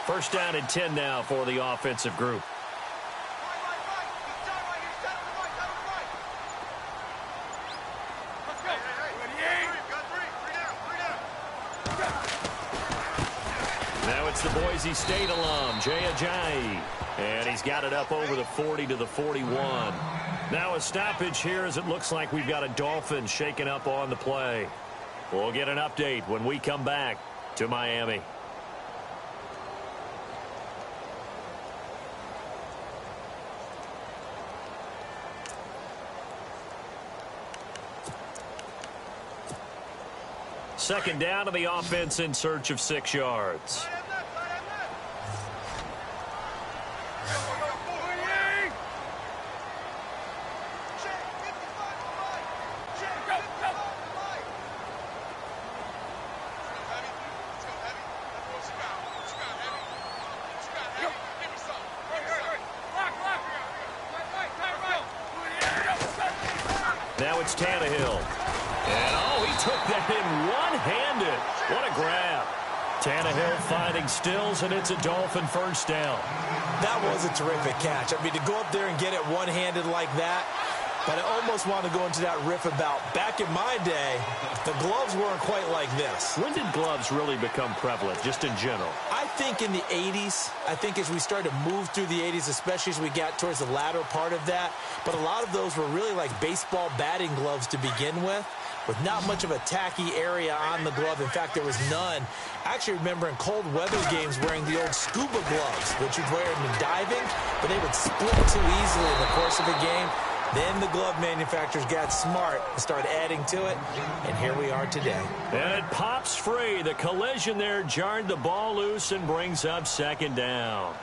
First down and 10 now for the offensive group. Now it's the Boise State alum, Jay Ajayi. And he's got it up over the 40 to the 41. Now a stoppage here as it looks like we've got a Dolphin shaking up on the play. We'll get an update when we come back to Miami. Second down to the offense in search of 6 yards. Now it's Tannehill. And, oh, he took that in one-handed. What a grab. Tannehill finding Stills, and it's a Dolphin first down. That was a terrific catch. I mean, to go up there and get it one-handed like that, but I almost want to go into that riff about back in my day, the gloves weren't quite like this. When did gloves really become prevalent, just in general? I think in the 80s. I think as we started to move through the 80s, especially as we got towards the latter part of that. But a lot of those were really like baseball batting gloves to begin with not much of a tacky area on the glove. In fact, there was none. I actually remember in cold weather games wearing the old scuba gloves, which you'd wear in diving, but they would split too easily in the course of a game. Then the glove manufacturers got smart and started adding to it, and here we are today. And it pops free. The collision there jarred the ball loose and brings up second down.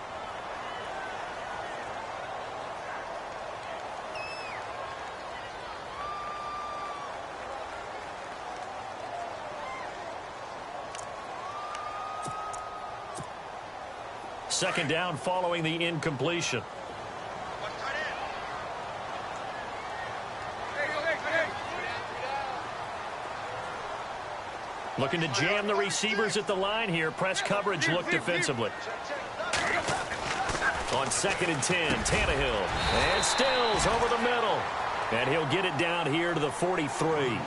Second down following the incompletion. Looking to jam the receivers at the line here. Press coverage look defensively. On second and 10, Tannehill. And Stills over the middle. And he'll get it down here to the 43.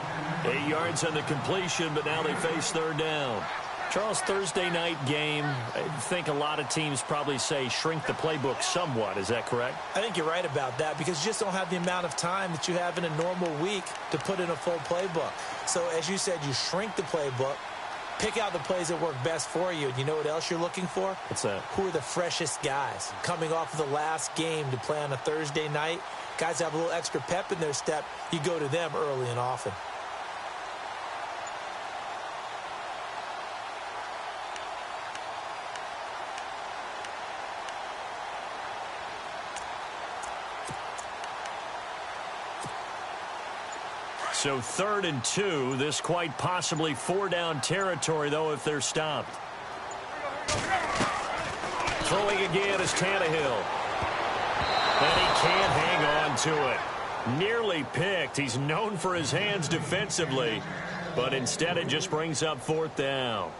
8 yards on the completion, but now they face third down. Charles, Thursday night game, I think a lot of teams probably say shrink the playbook somewhat. Is that correct? I think you're right about that because you just don't have the amount of time that you have in a normal week to put in a full playbook. So as you said, you shrink the playbook, pick out the plays that work best for you. And you know what else you're looking for? What's that? Who are the freshest guys coming off of the last game to play on a Thursday night? Guys have a little extra pep in their step. You go to them early and often. So 3rd and 2, this quite possibly 4-down territory, though, if they're stopped. Throwing again is Tannehill. And he can't hang on to it. Nearly picked. He's known for his hands defensively, but instead it just brings up 4th down.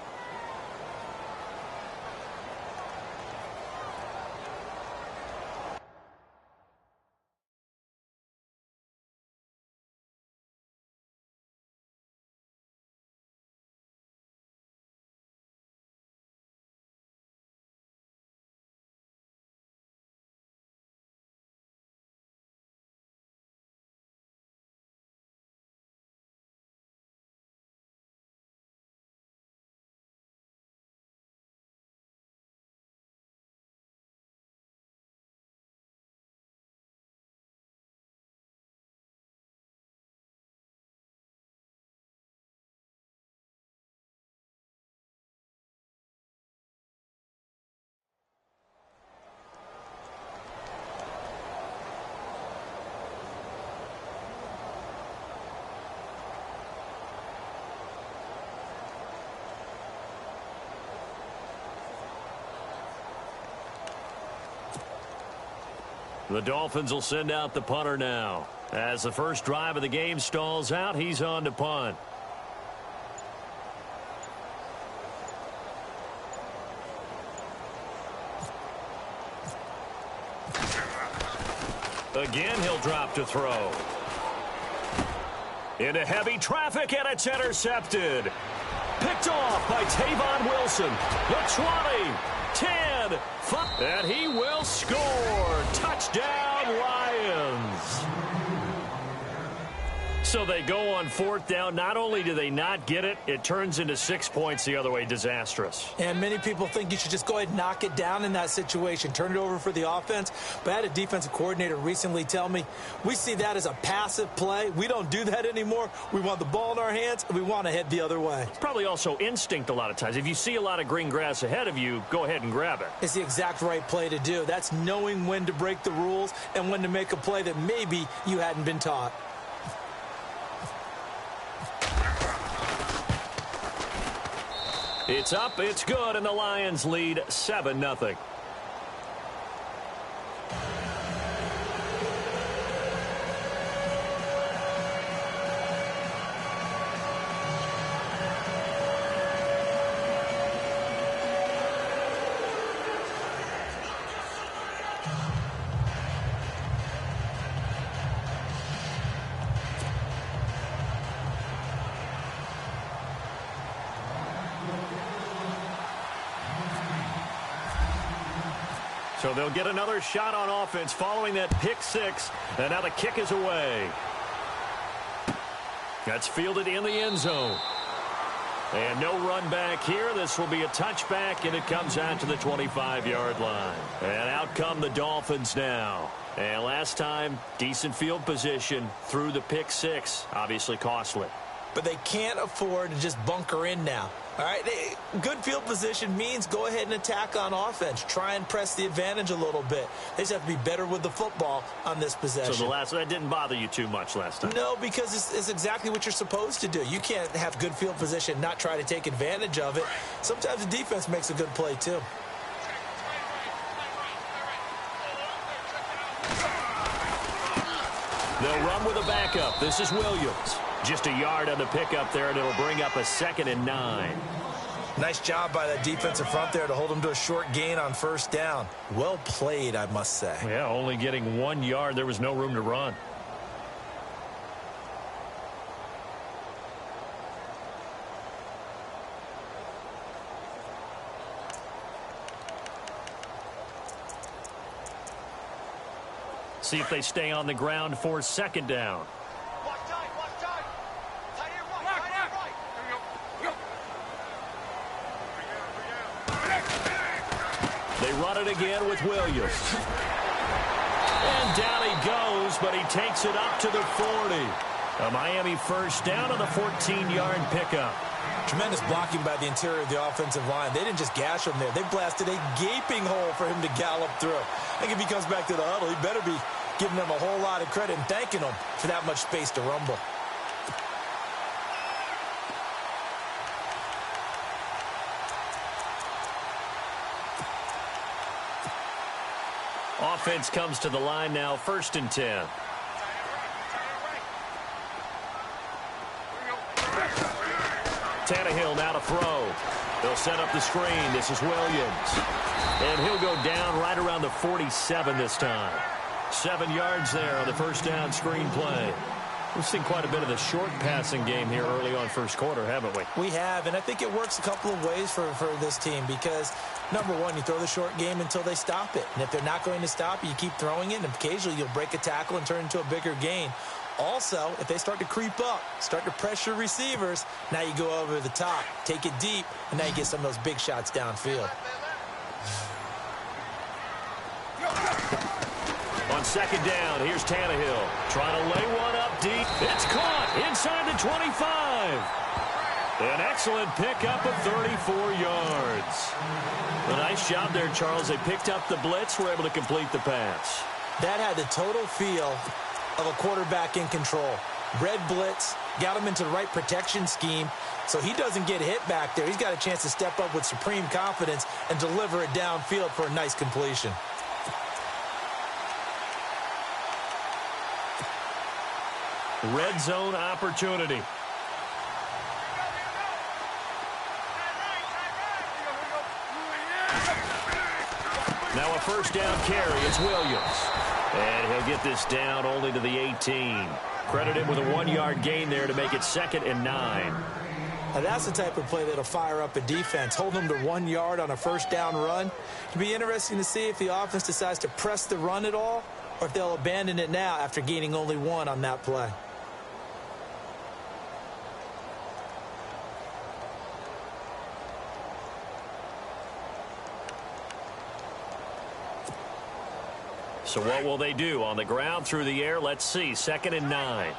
The Dolphins will send out the punter now. As the first drive of the game stalls out, he's on to punt. Again, he'll drop to throw. Into heavy traffic, and it's intercepted. Picked off by Tavon Wilson. The 20, 10, 5, and he will score. Touchdown, Lions. So they go on 4th down. Not only do they not get it, it turns into 6 points the other way. Disastrous. And many people think you should just go ahead and knock it down in that situation. Turn it over for the offense. But I had a defensive coordinator recently tell me, we see that as a passive play. We don't do that anymore. We want the ball in our hands, and we want to head the other way. It's probably also instinct a lot of times. If you see a lot of green grass ahead of you, go ahead and grab it. It's the exact right play to do. That's knowing when to break the rules and when to make a play that maybe you hadn't been taught. It's up, it's good, and the Lions lead 7-0. So they'll get another shot on offense following that pick 6. And now the kick is away. That's fielded in the end zone. And no run back here. This will be a touchback, and it comes out to the 25-yard line. And out come the Dolphins now. And last time, decent field position through the pick 6. Obviously costly. But they can't afford to just bunker in now. All right, good field position means go ahead and attack on offense. Try and press the advantage a little bit. They just have to be better with the football on this possession. So that didn't bother you too much last time? No, because it's exactly what you're supposed to do. You can't have good field position, not try to take advantage of it. Sometimes the defense makes a good play, too. They'll run with a backup. This is Williams. Just a yard on the pickup there, and it'll bring up a 2nd and 9. Nice job by that defensive front there to hold them to a short gain on 1st down. Well played, I must say. Yeah, only getting 1 yard. There was no room to run. See if they stay on the ground for 2nd down. They run it again with Williams. And down he goes, but he takes it up to the 40. A Miami 1st down on the 14-yard pickup. Tremendous blocking by the interior of the offensive line. They didn't just gash him there. They blasted a gaping hole for him to gallop through. I think if he comes back to the huddle, he better be giving them a whole lot of credit and thanking them for that much space to rumble. Offense comes to the line now, 1st and 10. Tannehill now to throw. They'll set up the screen. This is Williams. And he'll go down right around the 47 this time. 7 yards there on the 1st down screen play. We've seen quite a bit of the short passing game here early on 1st quarter, haven't we? We have, and I think it works a couple of ways for this team because, number one, you throw the short game until they stop it. And if they're not going to stop it, you keep throwing it, and occasionally you'll break a tackle and turn it into a bigger gain. Also, if they start to creep up, start to pressure receivers, now you go over the top, take it deep, and now you get some of those big shots downfield. On 2nd down, here's Tannehill. Trying to lay one up deep. It's caught inside the 25. An excellent pickup of 34 yards. A nice job there, Charles. They picked up the blitz, were able to complete the pass. That had the total feel of a quarterback in control. Red blitz, got him into the right protection scheme, so he doesn't get hit back there. He's got a chance to step up with supreme confidence and deliver it downfield for a nice completion. Red zone opportunity. Now a first down carry. It's Williams. And he'll get this down only to the 18. Credit him with a 1-yard gain there to make it 2nd and 9. Now that's the type of play that'll fire up a defense. Hold them to 1 yard on a first down run. It'll be interesting to see if the offense decides to press the run at all or if they'll abandon it now after gaining only 1 on that play. So what will they do? On the ground, through the air? Let's see. 2nd and 9.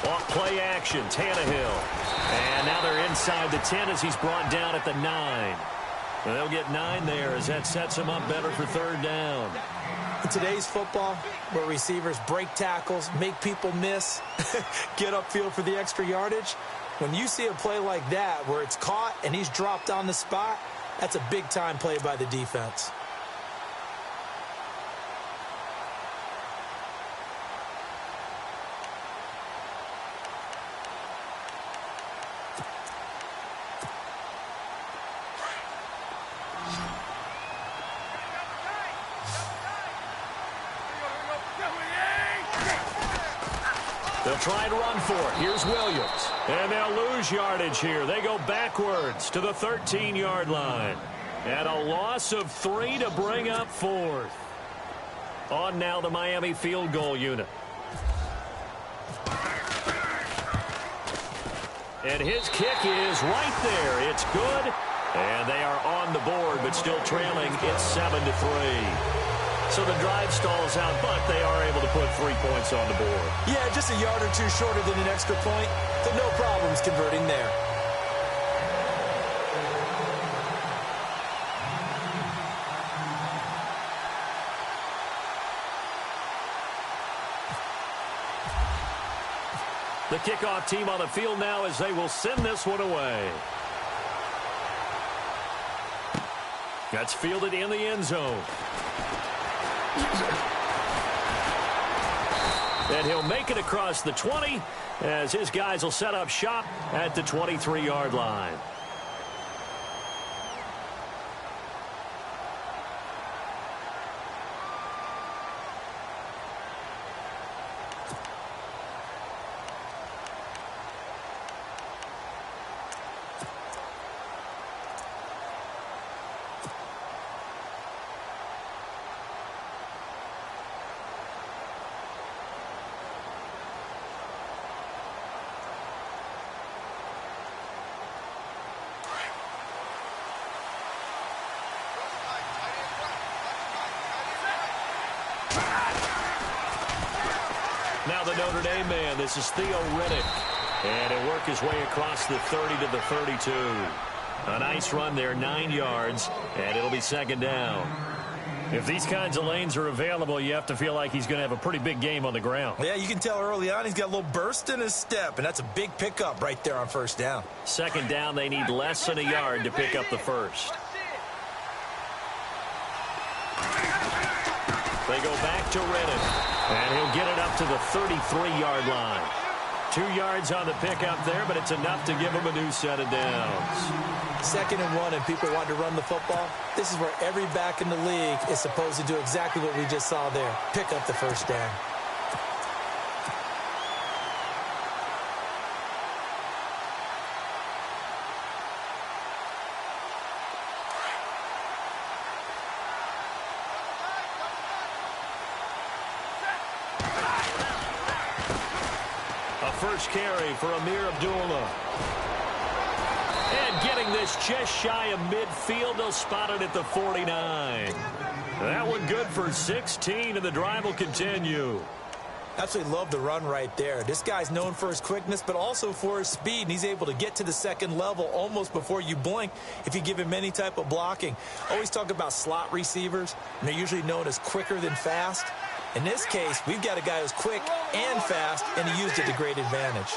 Off play action, Tannehill. And now they're inside the 10 as he's brought down at the 9. And they'll get 9 there as that sets him up better for 3rd down. In today's football, where receivers break tackles, make people miss, get upfield for the extra yardage, when you see a play like that where it's caught and he's dropped on the spot, that's a big-time play by the defense. They'll try and run for it. Here's Williams. And they'll lose yardage here. They go backwards to the 13-yard line. And a loss of 3 to bring up 4th. On now the Miami field goal unit. And his kick is right there. It's good. And they are on the board, but still trailing. It's 7-3. So the drive stalls out, but they are able to put 3 points on the board. Yeah, just a yard or two shorter than an extra point, so no problems converting there. The kickoff team on the field now as they will send this one away. That's fielded in the end zone. And he'll make it across the 20 as his guys will set up shop at the 23-yard line. Now the Notre Dame man, this is Theo Riddick. And he'll work his way across the 30 to the 32. A nice run there, 9 yards, and it'll be 2nd down. If these kinds of lanes are available, you have to feel like he's going to have a pretty big game on the ground. Yeah, you can tell early on he's got a little burst in his step, and that's a big pickup right there on 1st down. 2nd down, they need less than a yard to pick up the 1st. They go back to Riddick. And he'll get it up to the 33-yard line. 2 yards on the pickup there, but it's enough to give him a new set of downs. 2nd and 1, and people want to run the football. This is where every back in the league is supposed to do exactly what we just saw there. Pick up the 1st down. First carry for Amir Abdullah. And getting this just shy of midfield, they'll spot it at the 49. That one good for 16, and the drive will continue. Absolutely love the run right there. This guy's known for his quickness, but also for his speed, and he's able to get to the 2nd level almost before you blink if you give him any type of blocking. Always talk about slot receivers, and they're usually known as quicker than fast. In this case, we've got a guy who's quick and fast, and he used it to great advantage.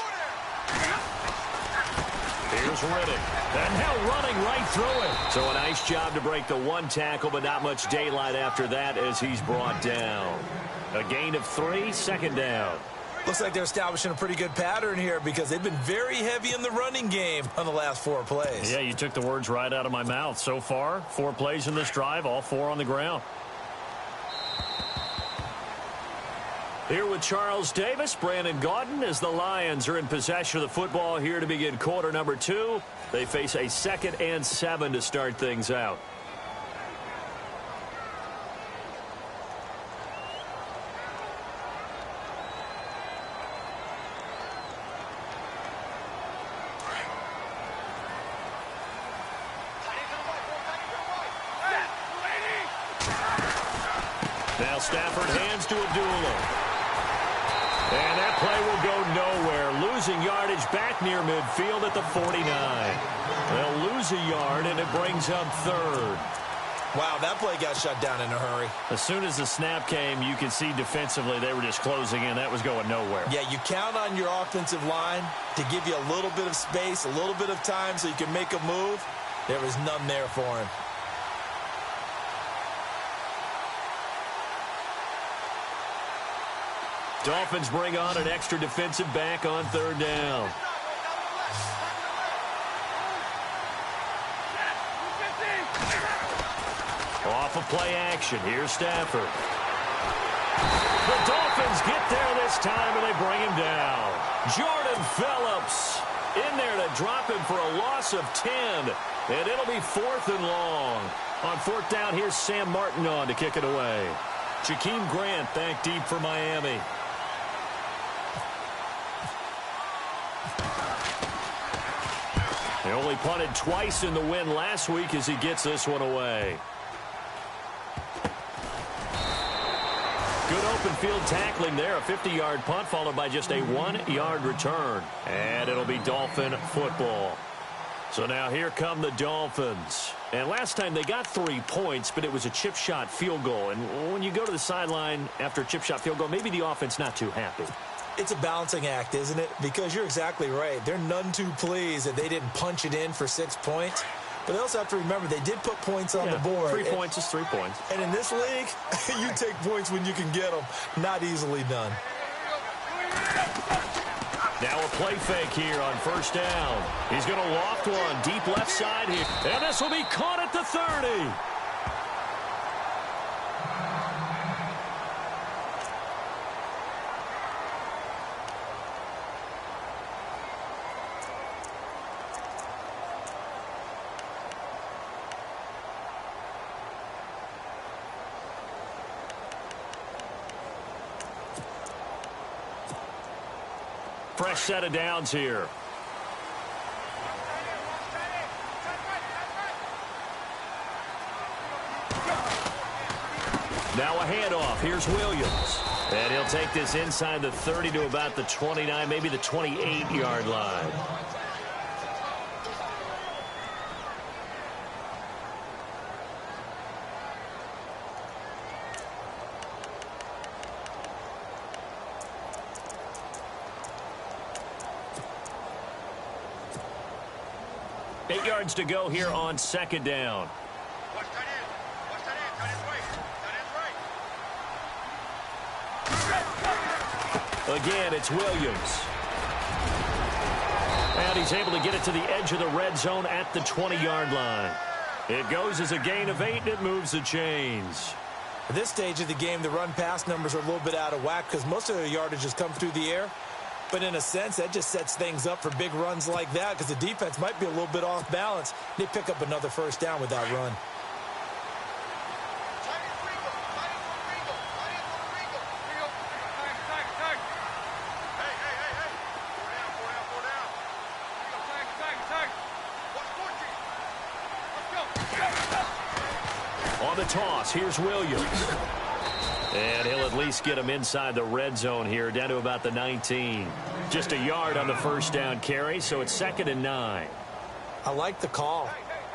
Here's Riddick. And now running right through it. So a nice job to break the 1 tackle, but not much daylight after that as he's brought down. A gain of 3, 2nd down. Looks like they're establishing a pretty good pattern here because they've been very heavy in the running game on the last 4 plays. Yeah, you took the words right out of my mouth. So far, 4 plays in this drive, all 4 on the ground. Here with Charles Davis, Brandon Gaudin, as the Lions are in possession of the football here to begin quarter number 2. They face a 2nd and 7 to start things out. Now Stafford hands to Abdullah. And that play will go nowhere. Losing yardage back near midfield at the 49. They'll lose a yard, and it brings up 3rd. Wow, that play got shut down in a hurry. As soon as the snap came, you could see defensively they were just closing in. That was going nowhere. Yeah, you count on your offensive line to give you a little bit of space, a little bit of time so you can make a move. There was none there for him. Dolphins bring on an extra defensive back on 3rd down. Off of play action. Here's Stafford. The Dolphins get there this time, and they bring him down. Jordan Phillips in there to drop him for a loss of 10. And it'll be 4th and long. On 4th down, here's Sam Martin on to kick it away. Jakeem Grant back deep for Miami. He only punted twice in the win last week as he gets this one away. Good open field tackling there. A 50-yard punt followed by just a 1-yard return. And it'll be Dolphin football. So now here come the Dolphins. And last time they got 3 points, but it was a chip shot field goal. And when you go to the sideline after a chip shot field goal, maybe the offense not too happy. It's a balancing act, isn't it? Because you're exactly right. They're none too pleased that they didn't punch it in for 6 points. But they also have to remember they did put points on the board. 3 points is 3 points. And in this league, you take points when you can get them. Not easily done. Now a play fake here on 1st down. He's going to loft one deep left side here. And this will be caught at the 30. Fresh set of downs here. Now a handoff. Here's Williams. And he'll take this inside the 30 to about the 29, maybe the 28-yard line. Eight yards to go here on 2nd down. Again, it's Williams. And he's able to get it to the edge of the red zone at the 20-yard line. It goes as a gain of 8, and it moves the chains. At this stage of the game, the run-pass numbers are a little bit out of whack because most of their yardage has come through the air. But in a sense, that just sets things up for big runs like that because the defense might be a little bit off balance. They pick up another 1st down with that run. On the toss, here's Williams. And he'll at least get him inside the red zone here, down to about the 19. Just a yard on the 1st down carry, so it's 2nd and 9. I like the call.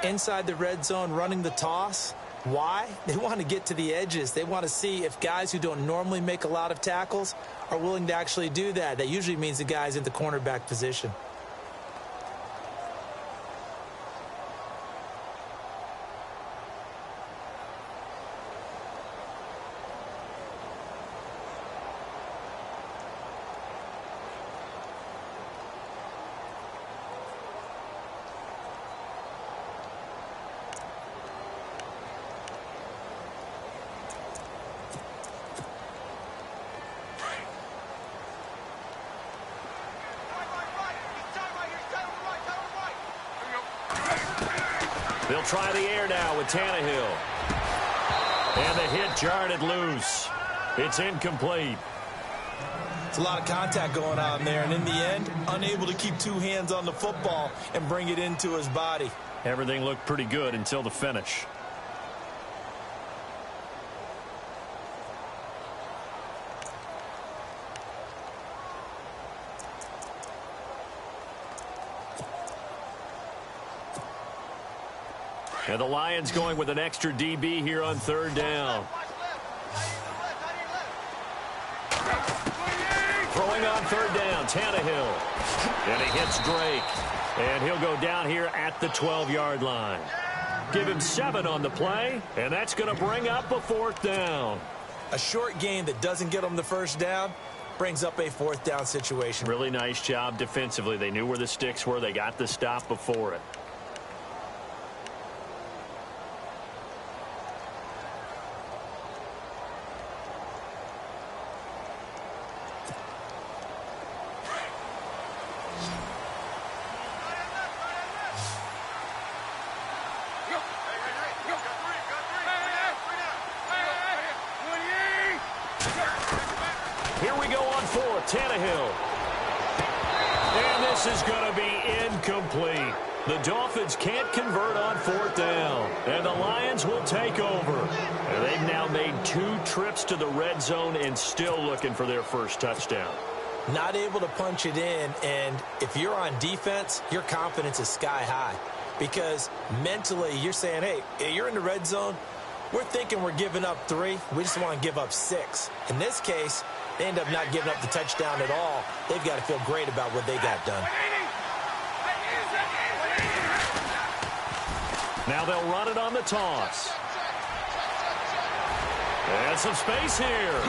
Inside the red zone, running the toss. Why? They want to get to the edges. They want to see if guys who don't normally make a lot of tackles are willing to actually do that. That usually means the guy's in the cornerback position. They'll try the air now with Tannehill. And the hit jarred it loose. It's incomplete. It's a lot of contact going on there, and in the end, unable to keep two hands on the football and bring it into his body. Everything looked pretty good until the finish. And the Lions going with an extra DB here on third down. Throwing on third down, Tannehill. And he hits Drake. And he'll go down here at the 12-yard line. Give him 7 on the play, and that's going to bring up a 4th down. A short gain that doesn't get them the first down brings up a 4th down situation. Really nice job defensively. They knew where the sticks were. They got the stop before it. Here we go on 4th, Tannehill. And this is going to be incomplete. The Dolphins can't convert on 4th down. And the Lions will take over. And they've now made 2 trips to the red zone and still looking for their first touchdown. Not able to punch it in, and if you're on defense, your confidence is sky high. Because mentally, you're saying, hey, you're in the red zone. We're thinking we're giving up 3. We just want to give up 6. In this case, they end up not giving up the touchdown at all. They've got to feel great about what they got done. Now they'll run it on the toss. And some space here.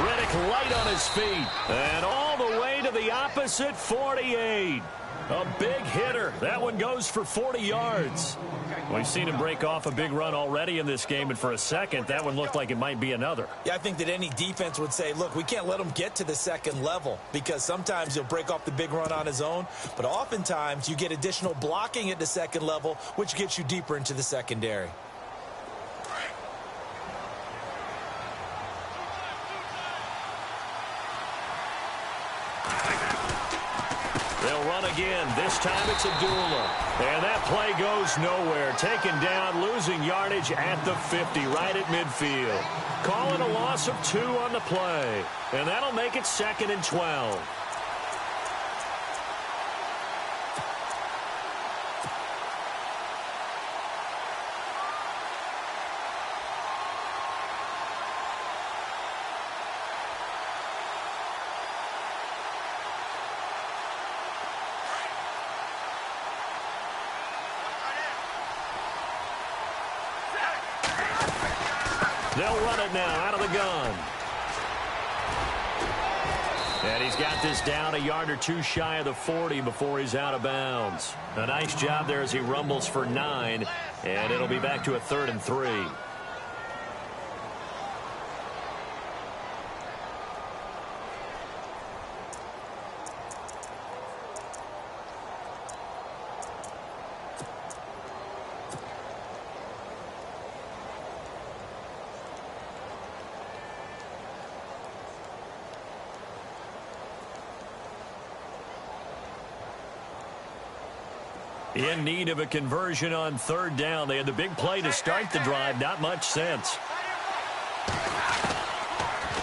Riddick light on his feet. And all the way to the opposite 48. A big hitter. That one goes for 40 yards. We've seen him break off a big run already in this game, and for a second, that one looked like it might be another. Yeah, I think that any defense would say, look, we can't let him get to the second level, because sometimes he'll break off the big run on his own, but oftentimes you get additional blocking at the second level, which gets you deeper into the secondary. They'll run again. This time it's Abdullah. And that play goes nowhere. Taken down, losing yardage at the 50, right at midfield. Calling a loss of 2 on the play. And that'll make it 2nd and 12. They'll run it now out of the gun. And he's got this down a yard or 2 shy of the 40 before he's out of bounds. A nice job there as he rumbles for 9, and it'll be back to a 3rd and 3. In need of a conversion on 3rd down. They had the big play to start the drive. Not much sense.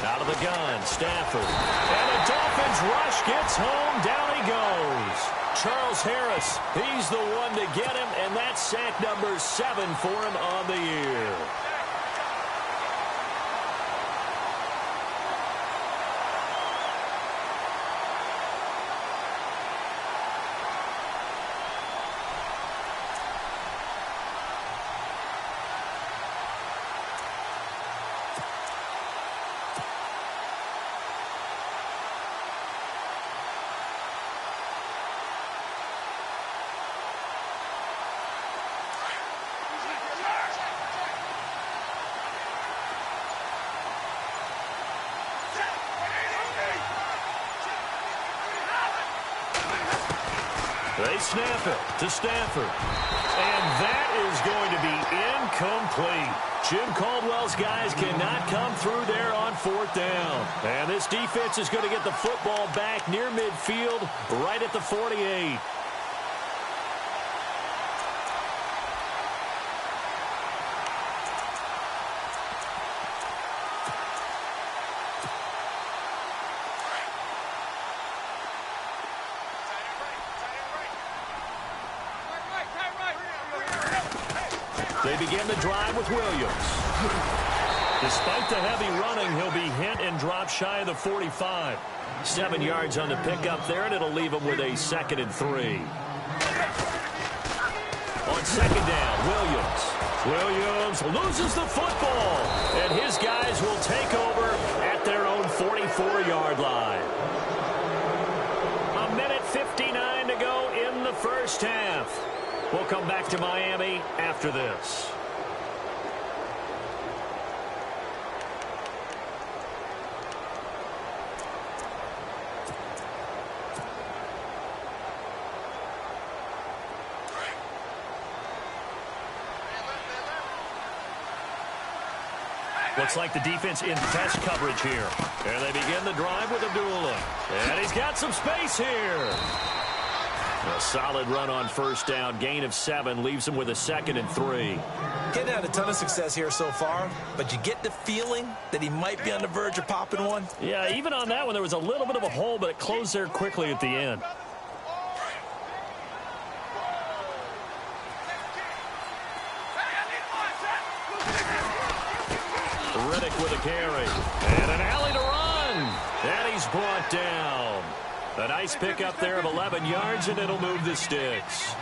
Out of the gun, Stafford. And the Dolphins rush gets home. Down he goes. Charles Harris, he's the one to get him, and that's sack number 7 for him on the year. They snap it to Stafford. And that is going to be incomplete. Jim Caldwell's guys cannot come through there on 4th down. And this defense is going to get the football back near midfield, right at the 48. They begin the drive with Williams. Despite the heavy running, he'll be hit and drop shy of the 45. 7 yards on the pickup there, and it'll leave him with a 2nd and 3. On 2nd down, Williams. Williams loses the football, and his guys will take over at their own 44-yard line. 1:59 to go in the first half. We'll come back to Miami after this. Looks like the defense in test coverage here. And they begin the drive with Abdullah. And he's got some space here. A solid run on 1st down. Gain of 7 leaves him with a 2nd and 3. Getting had a ton of success here so far, but you get the feeling that he might be on the verge of popping one. Yeah, even on that one, there was a little bit of a hole, but it closed there quickly at the end. Riddick with a carry. And an alley to run. And he's brought down. A nice pickup there of 11 yards, and it'll move the sticks.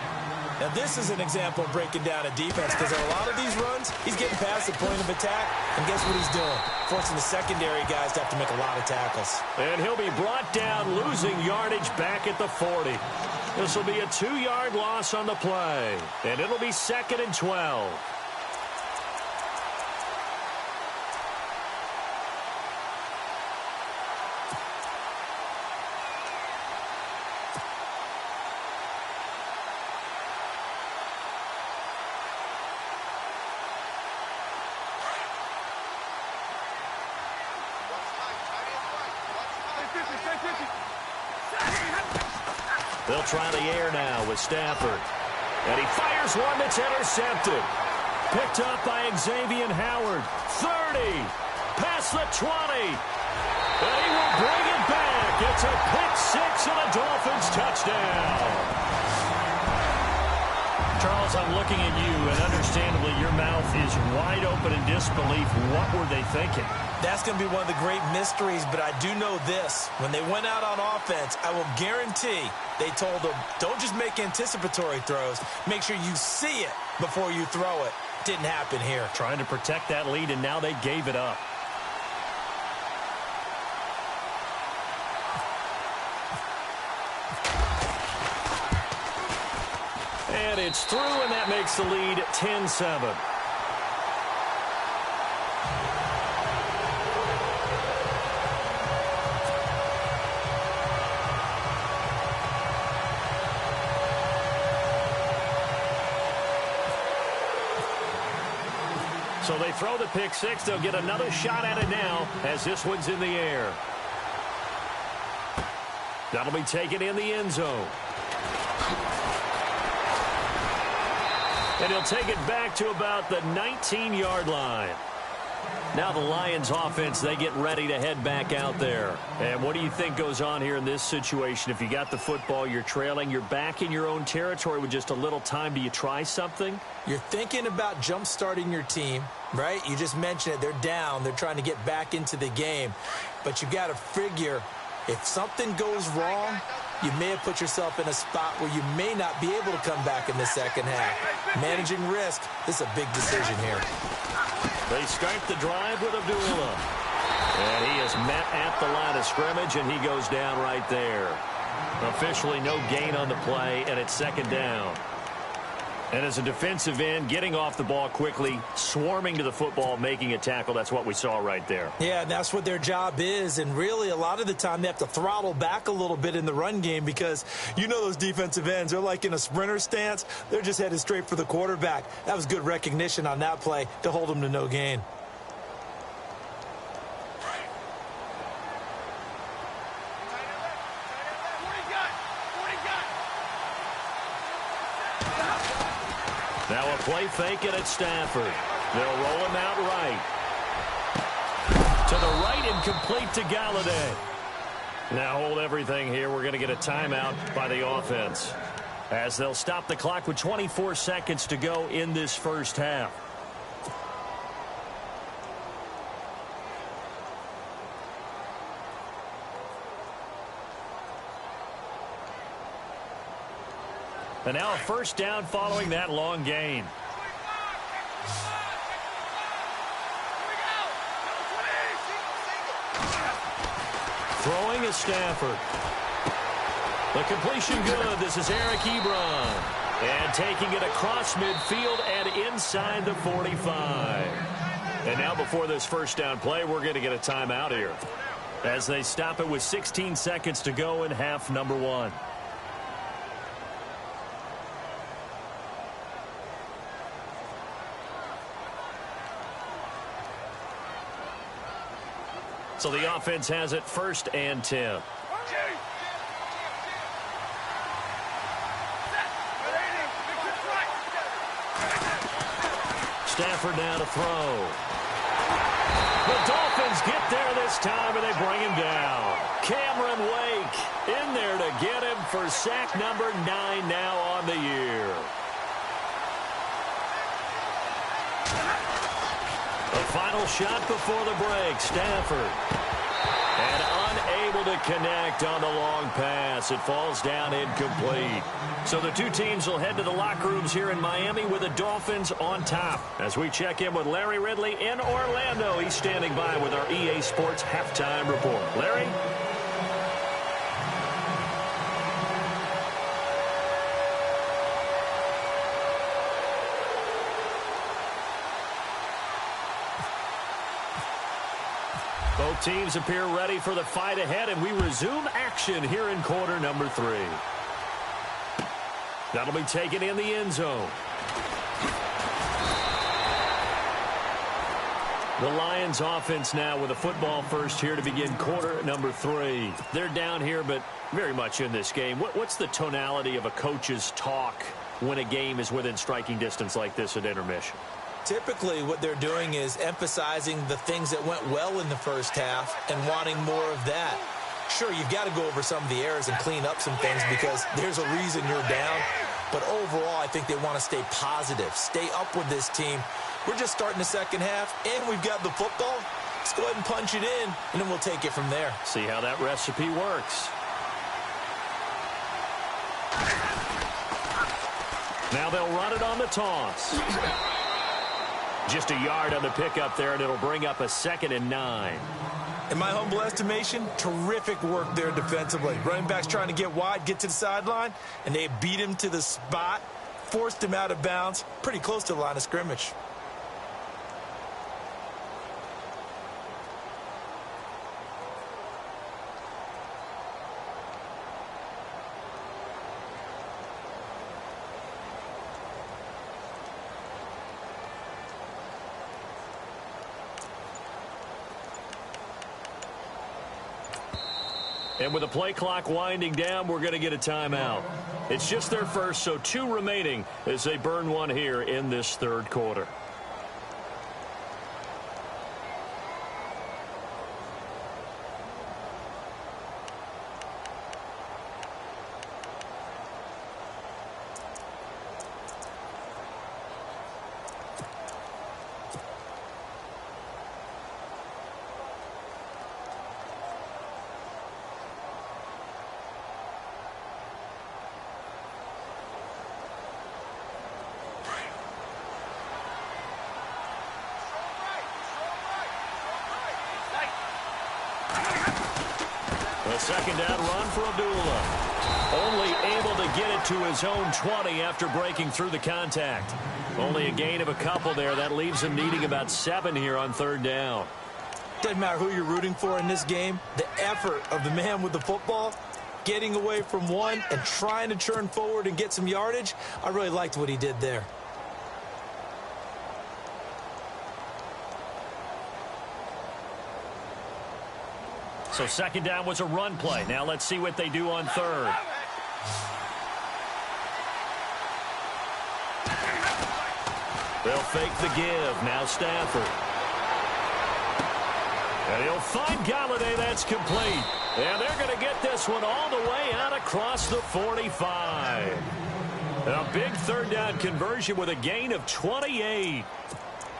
Now, this is an example of breaking down a defense, because on a lot of these runs, he's getting past the point of attack, and guess what he's doing? Forcing the secondary guys to have to make a lot of tackles. And he'll be brought down, losing yardage back at the 40. This will be a 2-yard loss on the play, and it'll be 2nd and 12. They'll try the air now with Stafford. And he fires one that's intercepted. Picked up by Xavier Howard. 30. Past the 20. And he will bring it back. It's a pick-6 and a Dolphins touchdown. Charles, I'm looking at you, and understandably your mouth is wide open in disbelief. What were they thinking? That's going to be one of the great mysteries, but I do know this. When they went out on offense, I will guarantee they told them, don't just make anticipatory throws. Make sure you see it before you throw it. Didn't happen here. Trying to protect that lead, and now they gave it up. And it's through, and that makes the lead 10-7. So they throw the pick-6. They'll get another shot at it now as this one's in the air. That'll be taken in the end zone. And he'll take it back to about the 19-yard line. Now the Lions offense, they get ready to head back out there. And what do you think goes on here in this situation? If you got the football, you're trailing, you're back in your own territory with just a little time. Do you try something? You're thinking about jump-starting your team, right? You just mentioned it. They're down. They're trying to get back into the game. But you got to figure, if something goes wrong, you may have put yourself in a spot where you may not be able to come back in the second half. Managing risk, this is a big decision here. They start the drive with Abdullah. And he is met at the line of scrimmage, and he goes down right there. Officially no gain on the play, and it's 2nd down. And as a defensive end, getting off the ball quickly, swarming to the football, making a tackle, that's what we saw right there. Yeah, and that's what their job is. And really, a lot of the time, they have to throttle back a little bit in the run game because you know those defensive ends, they're like in a sprinter stance. They're just headed straight for the quarterback. That was good recognition on that play to hold them to no gain. Now a play fake it at Stafford. They'll roll him out right. To the right and complete to Galladay. Now hold everything here. We're going to get a timeout by the offense, as they'll stop the clock with 24 seconds to go in this first half. And now a first down following that long gain. Throwing is Stafford. The completion good. This is Eric Ebron. And taking it across midfield and inside the 45. And now before this first down play, we're going to get a timeout here, as they stop it with 16 seconds to go in half number 1. So the offense has it 1st and 10. Stafford now to throw. The Dolphins get there this time, and they bring him down. Cameron Wake in there to get him for sack number 9 now on the year. The final shot before the break, Stafford. And unable to connect on the long pass. It falls down incomplete. So the two teams will head to the locker rooms here in Miami with the Dolphins on top. As we check in with Larry Ridley in Orlando. He's standing by with our EA Sports halftime report. Larry? Both teams appear ready for the fight ahead, and we resume action here in quarter number 3. That'll be taken in the end zone. The Lions offense now with a football first here to begin quarter number 3. They're down here, but very much in this game. What's the tonality of a coach's talk when a game is within striking distance like this at intermission? Typically, what they're doing is emphasizing the things that went well in the first half and wanting more of that. Sure, you've got to go over some of the errors and clean up some things because there's a reason you're down. But overall, I think they want to stay positive, stay up with this team. We're just starting the second half, and we've got the football. Let's go ahead and punch it in, and then we'll take it from there. See how that recipe works. Now they'll run it on the toss. Just a yard on the pickup there, and it'll bring up a 2nd and 9. In my humble estimation, terrific work there defensively. Running backs trying to get wide, get to the sideline, and they beat him to the spot, forced him out of bounds, pretty close to the line of scrimmage. And with the play clock winding down, we're going to get a timeout. It's just their first, so 2 remaining as they burn one here in this 3rd quarter. A 2nd down run for Abdullah. Only able to to get it to his own 20 after breaking through the contact. Only a gain of a couple there. That leaves him needing about 7 here on third down. Doesn't matter who you're rooting for in this game. The effort of the man with the football, getting away from one and trying to turn forward and get some yardage, I really liked what he did there. So second down was a run play. Now let's see what they do on third. They'll fake the give. Now Stafford. And he'll find Galladay. That's complete. And they're going to get this one all the way out across the 45. A big third down conversion with a gain of 28.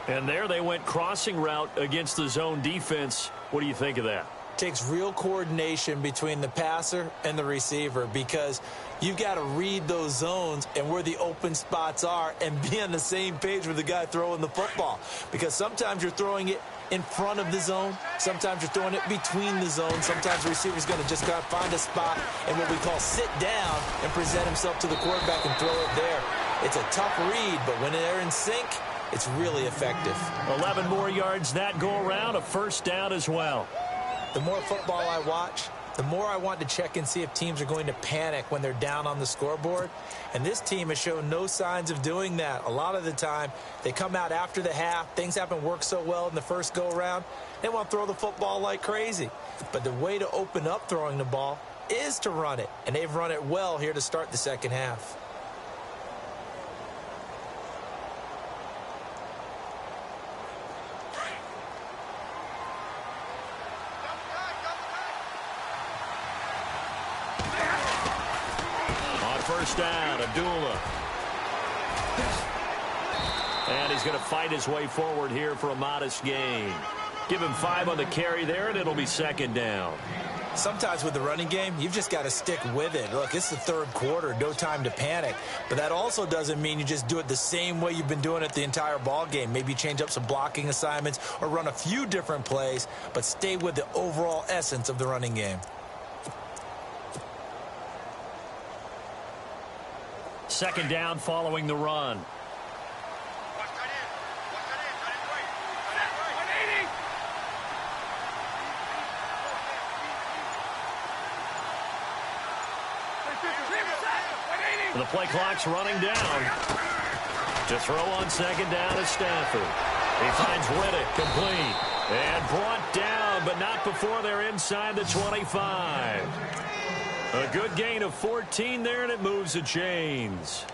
And there they went crossing route against the zone defense. What do you think of that? Takes real coordination between the passer and the receiver, because you've got to read those zones and where the open spots are and be on the same page with the guy throwing the football. Because sometimes you're throwing it in front of the zone. Sometimes you're throwing it between the zones. Sometimes the receiver's going to just gotta find a spot and what we call sit down and present himself to the quarterback and throw it there. It's a tough read, but when they're in sync, it's really effective. 11 more yards that go around, a first down as well. The more football I watch, the more I want to check and see if teams are going to panic when they're down on the scoreboard. And this team has shown no signs of doing that. A lot of the time, they come out after the half. Things haven't worked so well in the first go-around. They want to throw the football like crazy. But the way to open up throwing the ball is to run it. And they've run it well here to start the second half. First down, Abdullah. And he's going to fight his way forward here for a modest gain. Give him 5 on the carry there, and it'll be second down. Sometimes with the running game, you've just got to stick with it. Look, it's the third quarter, no time to panic. But that also doesn't mean you just do it the same way you've been doing it the entire ball game. Maybe change up some blocking assignments or run a few different plays, but stay with the overall essence of the running game. Second down following the run. The play clock's running down. To throw on second down is Stafford. He finds Riddick, complete. And brought down, but not before they're inside the 25. A good gain of 14 there, and it moves the chains.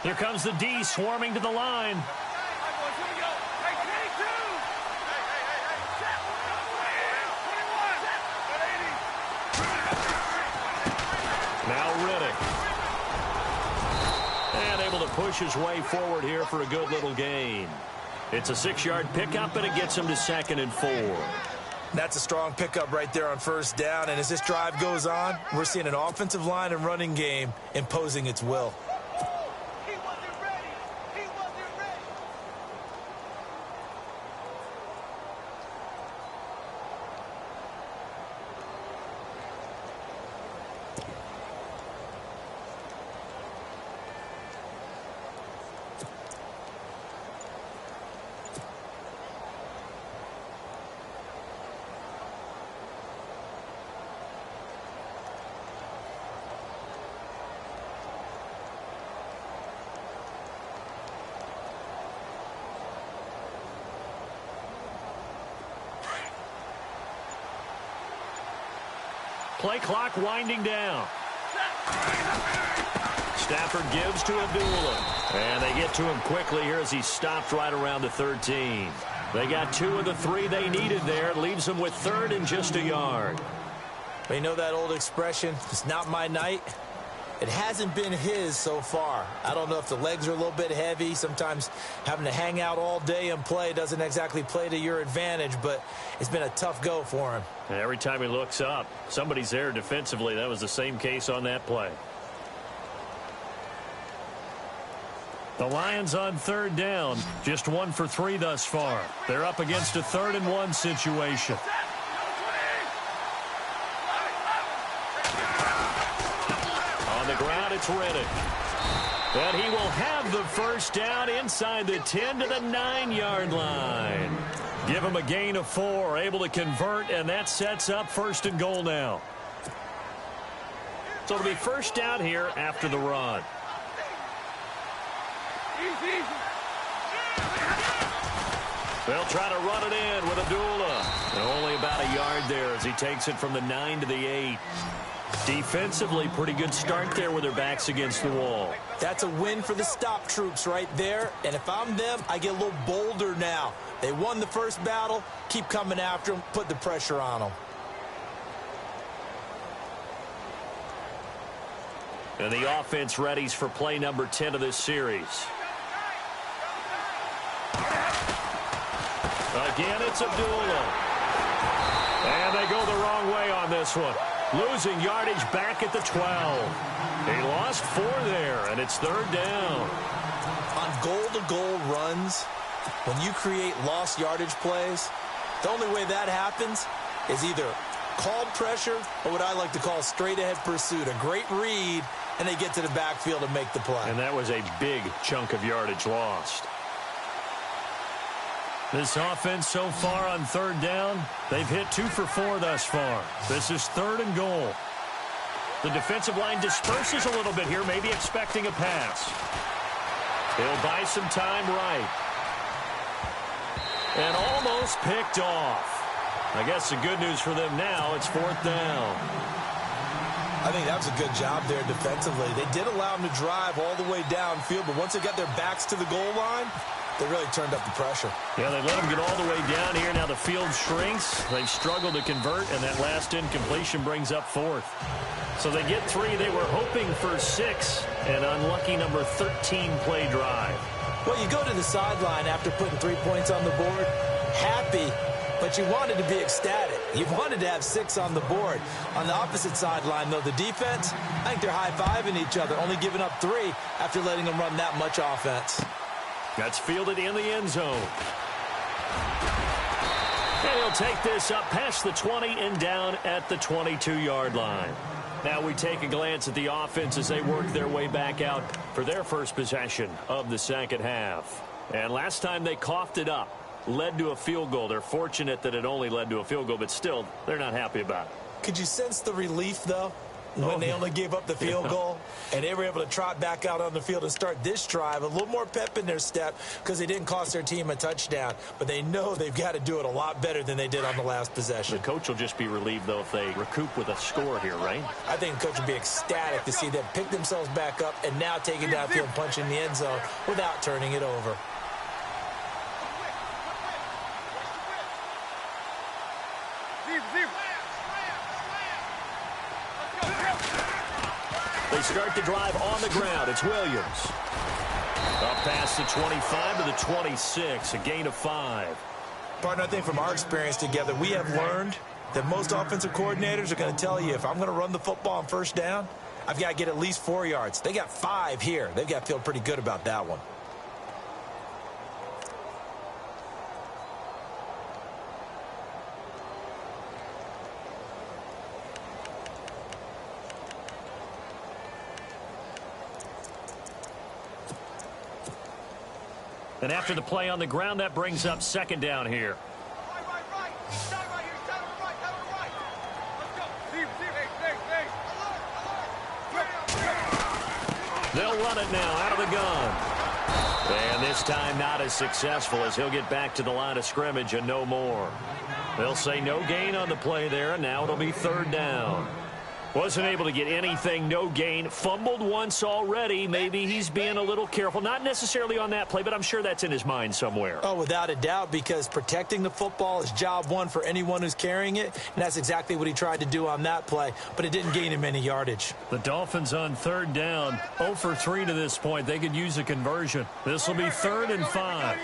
Here comes the D swarming to the line. Now Riddick. And able to push his way forward here for a good little gain. It's a 6-yard pickup, and it gets him to 2nd and 4. That's a strong pickup right there on first down. And as this drive goes on, we're seeing an offensive line and running game imposing its will. Play clock winding down. Stafford gives to Abdullah. And they get to him quickly here as he stopped right around the 13. They got 2 of the 3 they needed there. It leaves them with 3rd and just a yard. You know that old expression, it's not my night? It hasn't been his so far. I don't know if the legs are a little bit heavy. Sometimes having to hang out all day and play doesn't exactly play to your advantage, but it's been a tough go for him. And every time he looks up, somebody's there defensively. That was the same case on that play. The Lions on third down, just 1 for 3 thus far. They're up against a 3rd and 1 situation. On the ground, it's Riddick. And he will have the first down inside the 10 to the 9-yard line. Give him a gain of 4, able to convert, and that sets up 1st and goal now. So it'll be first down here after the run. They'll try to run it in with Abdullah. And only about a yard there as he takes it from the 9 to the 8. Defensively, pretty good start there with their backs against the wall. That's a win for the stop troops right there. And if I'm them, I get a little bolder now. They won the first battle. Keep coming after them. Put the pressure on them. And the offense readies for play number 10 of this series. Again, it's Abdullah. And they go the wrong way on this one. Losing yardage back at the 12. He lost 4 there, and it's 3rd down. On goal-to-goal runs, when you create lost yardage plays, the only way that happens is either called pressure or what I like to call straight-ahead pursuit. A great read, and they get to the backfield and make the play. And that was a big chunk of yardage lost. This offense so far on 3rd down, they've hit 2 for 4 thus far. This is 3rd and goal. The defensive line disperses a little bit here, maybe expecting a pass. He'll buy some time right. And almost picked off. I guess the good news for them now, it's 4th down. I think that was a good job there defensively. They did allow them to drive all the way downfield, but once they got their backs to the goal line, they really turned up the pressure. Yeah, they let them get all the way down here. Now the field shrinks. They've struggled to convert, and that last incompletion brings up 4th. So they get 3. They were hoping for 6. An unlucky number 13 play drive. Well, you go to the sideline after putting 3 points on the board, happy, but you wanted to be ecstatic. You wanted to have 6 on the board. On the opposite sideline, though, the defense, I think they're high-fiving each other, only giving up 3 after letting them run that much offense. That's fielded in the end zone. And he'll take this up past the 20 and down at the 22-yard line. Now we take a glance at the offense as they work their way back out for their first possession of the second half. And last time they coughed it up, led to a field goal. They're fortunate that it only led to a field goal, but still, they're not happy about it. Could you sense the relief, though, when they only gave up the field goal and they were able to trot back out on the field and start this drive? A little more pep in their step because they didn't cost their team a touchdown, but they know they've got to do it a lot better than they did on the last possession. The coach will just be relieved, though, if they recoup with a score here, right? I think the coach will be ecstatic to see them pick themselves back up and now take it downfield and punch in the end zone without turning it over. They start the drive on the ground. It's Williams. Up past the 25 to the 26, a gain of 5. Partner, I think from our experience together, we have learned that most offensive coordinators are going to tell you, if I'm going to run the football on first down, I've got to get at least 4 yards. They got 5 here. They've got to feel pretty good about that one. And after the play on the ground, that brings up second down here. They'll run it now out of the gun. And this time not as successful as he'll get back to the line of scrimmage and no more. They'll say no gain on the play there, and now it'll be 3rd down. Wasn't able to get anything, no gain. Fumbled once already. Maybe he's being a little careful. Not necessarily on that play, but I'm sure that's in his mind somewhere. Oh, without a doubt, because protecting the football is job one for anyone who's carrying it, and that's exactly what he tried to do on that play, but it didn't gain him any yardage. The Dolphins on third down, 0 for 3 to this point. They could use a conversion. This will be 3rd and 5.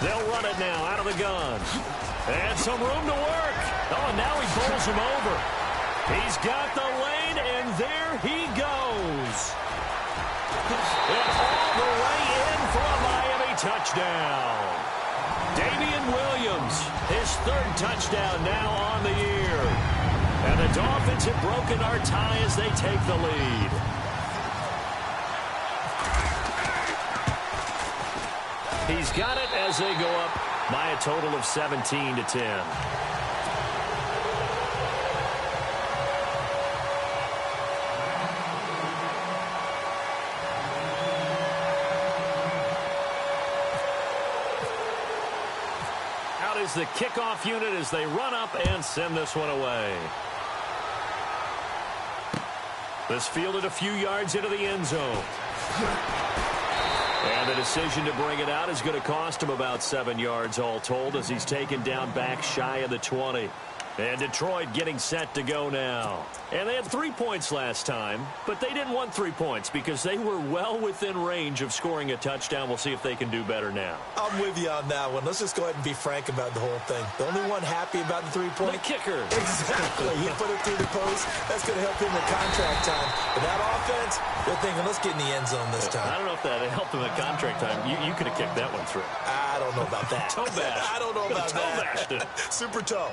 They'll run it now out of the gun. And some room to work. Oh, and now he bowls him over. He's got the lane, and there he goes. And all the way in for a Miami touchdown. Damian Williams, his 3rd touchdown now on the year. And the Dolphins have broken our tie as they take the lead. He's got it as they go up by a total of 17-10. Out is the kickoff unit as they run up and send this one away. This fielded a few yards into the end zone. And the decision to bring it out is going to cost him about 7 yards all told as he's taken down back shy of the 20. And Detroit getting set to go now. And they had 3 points last time, but they didn't want 3 points because they were well within range of scoring a touchdown. We'll see if they can do better now. I'm with you on that one. Let's just go ahead and be frank about the whole thing. The only one happy about the 3-point? The kicker. Exactly. He put it through the post. That's going to help him in contract time. But that offense, they're thinking, let's get in the end zone this time. I don't know if that helped him in contract time. You could have kicked that one through. I don't know about that. Toe bash. I don't know about that. Super toe.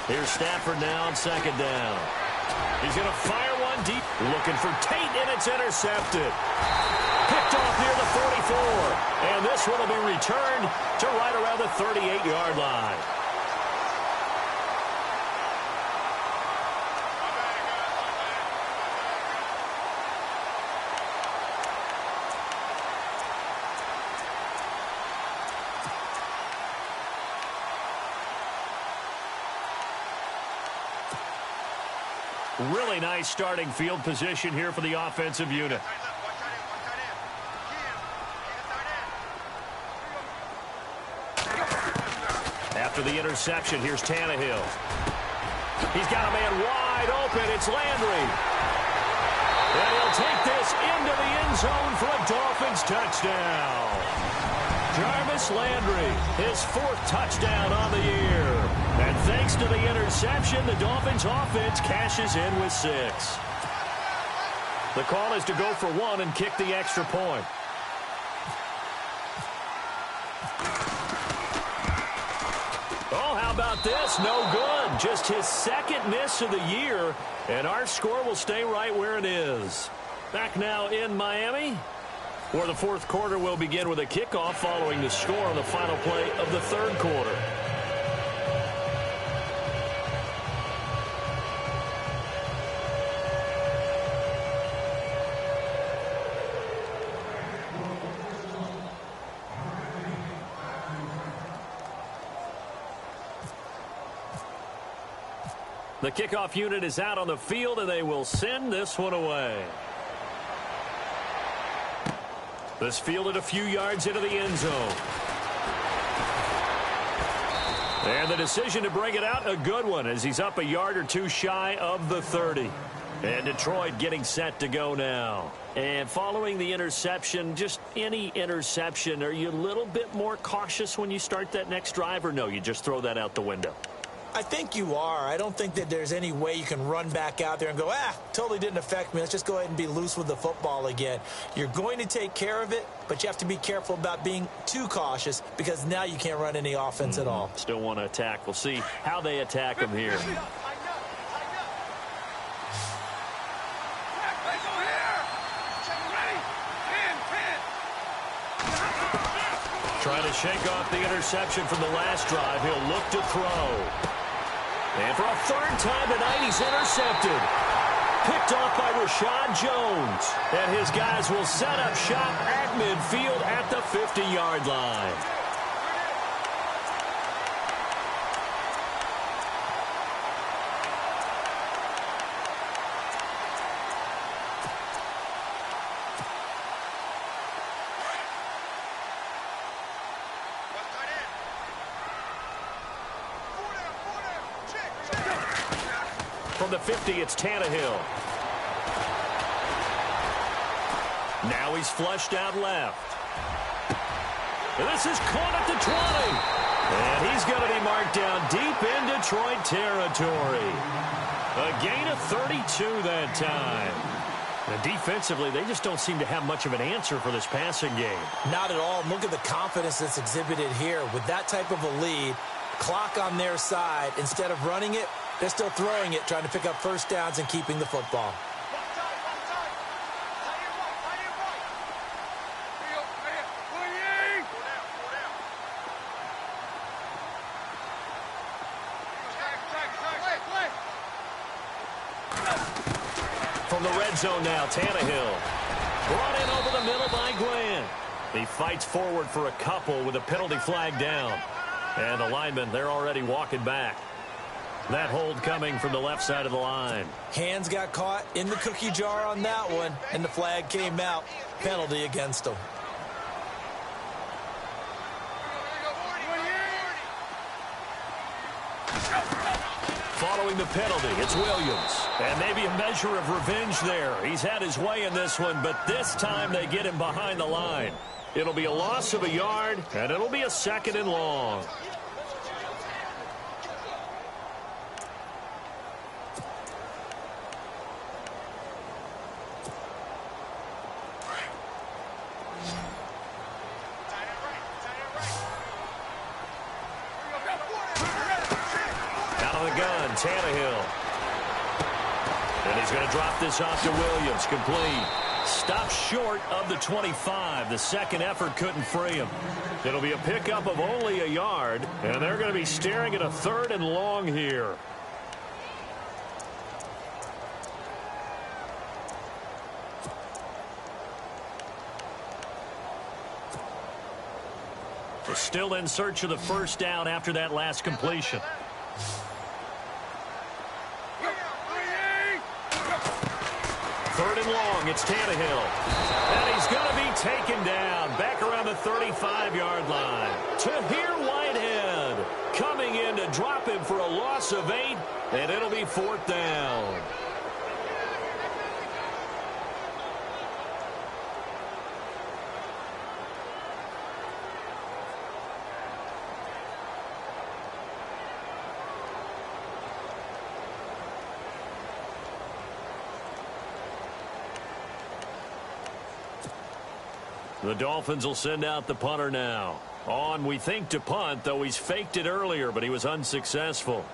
Here's Stafford now on 2nd down. He's going to fire one deep. Looking for Tate, and it's intercepted. Picked off near the 44. And this one will be returned to right around the 38-yard line. Really nice starting field position here for the offensive unit. After the interception, here's Tannehill. He's got a man wide open. It's Landry. And he'll take this into the end zone for a Dolphins touchdown. Jarvis Landry, his 4th touchdown on the year. And thanks to the interception, the Dolphins offense cashes in with 6. The call is to go for 1 and kick the extra point. Oh, how about this? No good. Just his 2nd miss of the year, and our score will stay right where it is. Back now in Miami, where the 4th quarter will begin with a kickoff following the score on the final play of the 3rd quarter. The kickoff unit is out on the field, and they will send this one away. This fielded a few yards into the end zone. And the decision to bring it out, a good one, as he's up a yard or 2 shy of the 30. And Detroit getting set to go now. And following the interception, just any interception, are you a little bit more cautious when you start that next drive, or no, you just throw that out the window? I think you are. I don't think that there's any way you can run back out there and go, totally didn't affect me. Let's just go ahead and be loose with the football again. You're going to take care of it, but you have to be careful about being too cautious because now you can't run any offense at all. Still want to attack. We'll see how they attack him here. Trying to shake off the interception from the last drive. He'll look to throw. And for a third time tonight, he's intercepted. Picked off by Rashad Jones. And his guys will set up shop at midfield at the 50-yard line. From the 50, it's Tannehill. Now he's flushed out left. And this is caught at the 20. And he's going to be marked down deep in Detroit territory. A gain of 32 that time. And defensively, they just don't seem to have much of an answer for this passing game. Not at all. And look at the confidence that's exhibited here. With that type of a lead, clock on their side, instead of running it, they're still throwing it, trying to pick up first downs and keeping the football. From the red zone now, Tannehill. Brought in over the middle by Glenn. He fights forward for a couple with a penalty flag down. And the linemen, they're already walking back. That hold coming from the left side of the line. Hands got caught in the cookie jar on that one, and the flag came out. Penalty against them. Following the penalty, it's Williams. And maybe a measure of revenge there. He's had his way in this one, but this time they get him behind the line. It'll be a loss of a yard, and it'll be a 2nd and long. Tannehill. And he's going to drop this off to Williams. Complete. Stopped short of the 25. The second effort couldn't free him. It'll be a pickup of only a yard, and they're going to be staring at a 3rd and long here. They're still in search of the first down after that last completion. Third and long, it's Tannehill. And he's going to be taken down back around the 35-yard line. Tahir Whitehead coming in to drop him for a loss of 8, and it'll be 4th down. The Dolphins will send out the punter now. On, we think, to punt, though he's faked it earlier, but he was unsuccessful.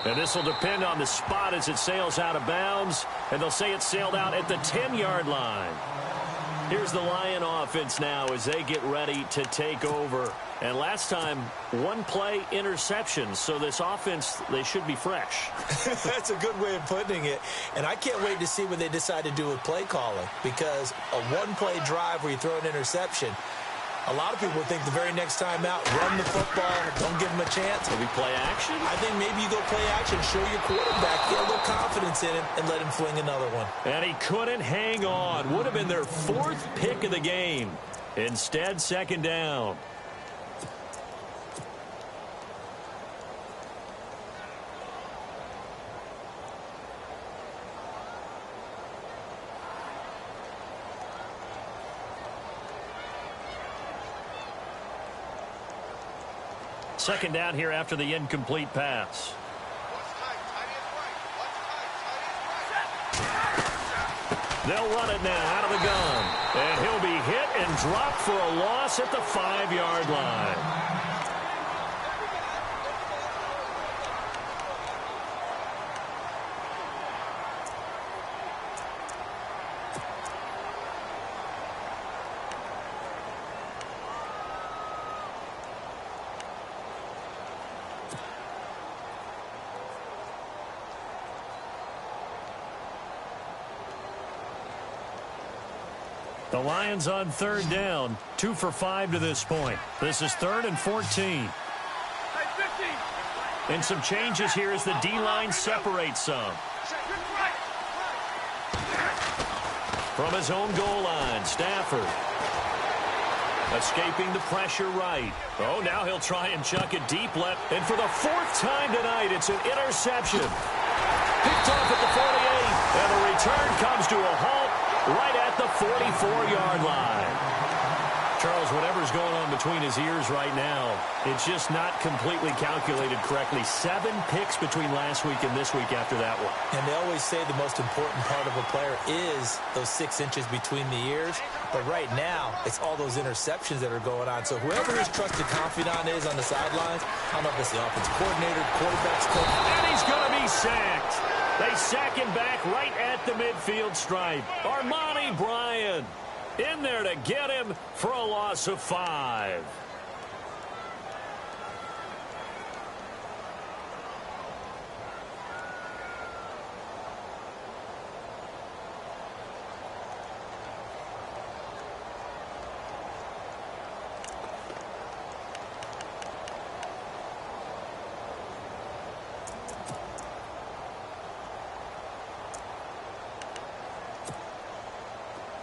And this will depend on the spot as it sails out of bounds, and they'll say it sailed out at the 10-yard line. Here's the Lion offense now as they get ready to take over. And last time, 1-play interception. So this offense, they should be fresh. That's a good way of putting it. And I can't wait to see what they decide to do with play calling. Because a 1-play drive where you throw an interception, a lot of people think the very next time out, run the football, don't give them a chance. Maybe play action? I think maybe you go play action, show your quarterback, get a little confidence in him, and let him fling another one. And he couldn't hang on. Would have been their 4th pick of the game. Instead, 2nd down. Second down here after the incomplete pass. They'll run it now out of the gun. And he'll be hit and dropped for a loss at the 5-yard line. The Lions on third down, 2 for 5 to this point. This is 3rd and 14. And some changes here as the D-line separates some. From his own goal line, Stafford. Escaping the pressure right. Oh, now he'll try and chuck it deep left. And for the 4th time tonight, it's an interception. Picked off at the 48. And the return comes to a halt right at the 44-yard line. Charles, whatever's going on between his ears right now, it's just not completely calculated correctly. 7 picks between last week and this week after that one. And they always say the most important part of a player is those 6 inches between the ears. But right now, it's all those interceptions that are going on. So whoever his trusted confidant is on the sidelines, I don't know if it's the offensive coordinator, quarterback's coach. And he's going to be sacked. They sack him back right at the midfield stripe. Armani Bryant in there to get him for a loss of 5.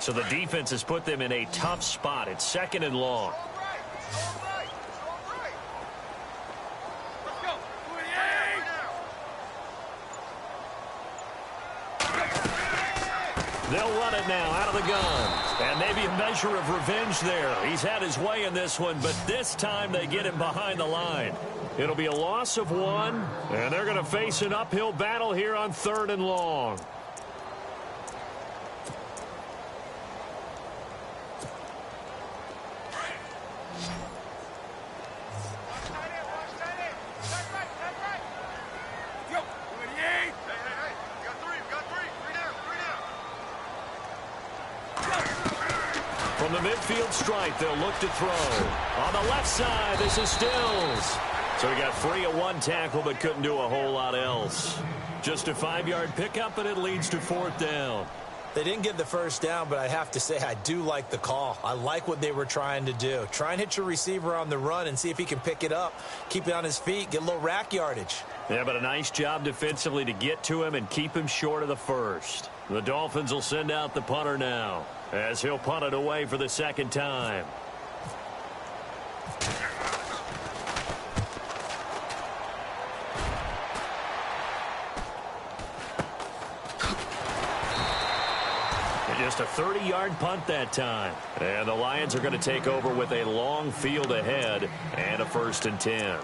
So the defense has put them in a tough spot. It's 2nd and long. They'll run it now out of the gun. And maybe a measure of revenge there. He's had his way in this one, but this time they get him behind the line. It'll be a loss of 1, and they're going to face an uphill battle here on 3rd and long. From the midfield stripe, they'll look to throw. On the left side, this is Stills. So he got free of 1 tackle, but couldn't do a whole lot else. Just a 5-yard pickup, and it leads to 4th down. They didn't get the first down, but I have to say I do like the call. I like what they were trying to do. Try and hit your receiver on the run and see if he can pick it up, keep it on his feet, get a little rack yardage. Yeah, but a nice job defensively to get to him and keep him short of the first. The Dolphins will send out the punter now, as he'll punt it away for the 2nd time. Just a 30-yard punt that time. And the Lions are going to take over with a long field ahead and a 1st and 10.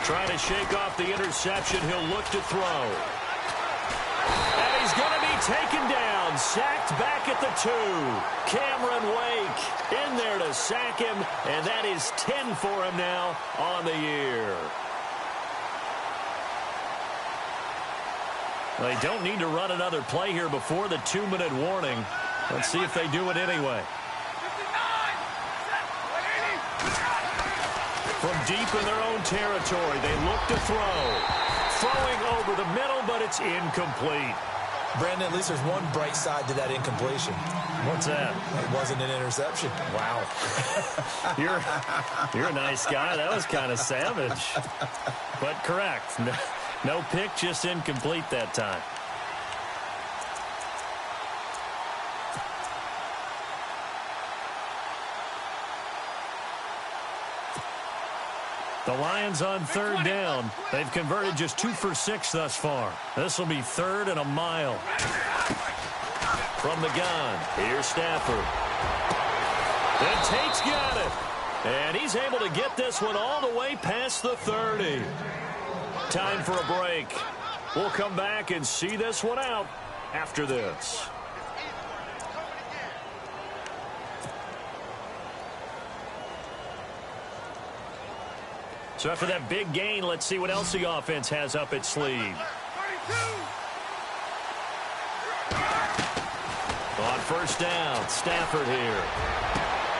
Trying to shake off the interception. He'll look to throw. And he's going to be taken down. Sacked back at the 2. Cameron Wake in there to sack him. And that is 10 for him now on the year. They don't need to run another play here before the 2-minute warning. Let's see if they do it anyway. From deep in their own territory, they look to throw. Throwing over the middle, but it's incomplete. Brandon, at least there's one bright side to that incompletion. What's that? It wasn't an interception. Wow. You're a nice guy. That was kind of savage. But correct. No pick, just incomplete that time. The Lions on 3rd down. They've converted just 2 for 6 thus far. This will be 3rd and a mile. From the gun, here's Stafford. And Tate's got it. And he's able to get this one all the way past the 30. Time for a break. We'll come back and see this one out after this. So after that big gain, let's see what else the offense has up its sleeve. On first down, Stafford here.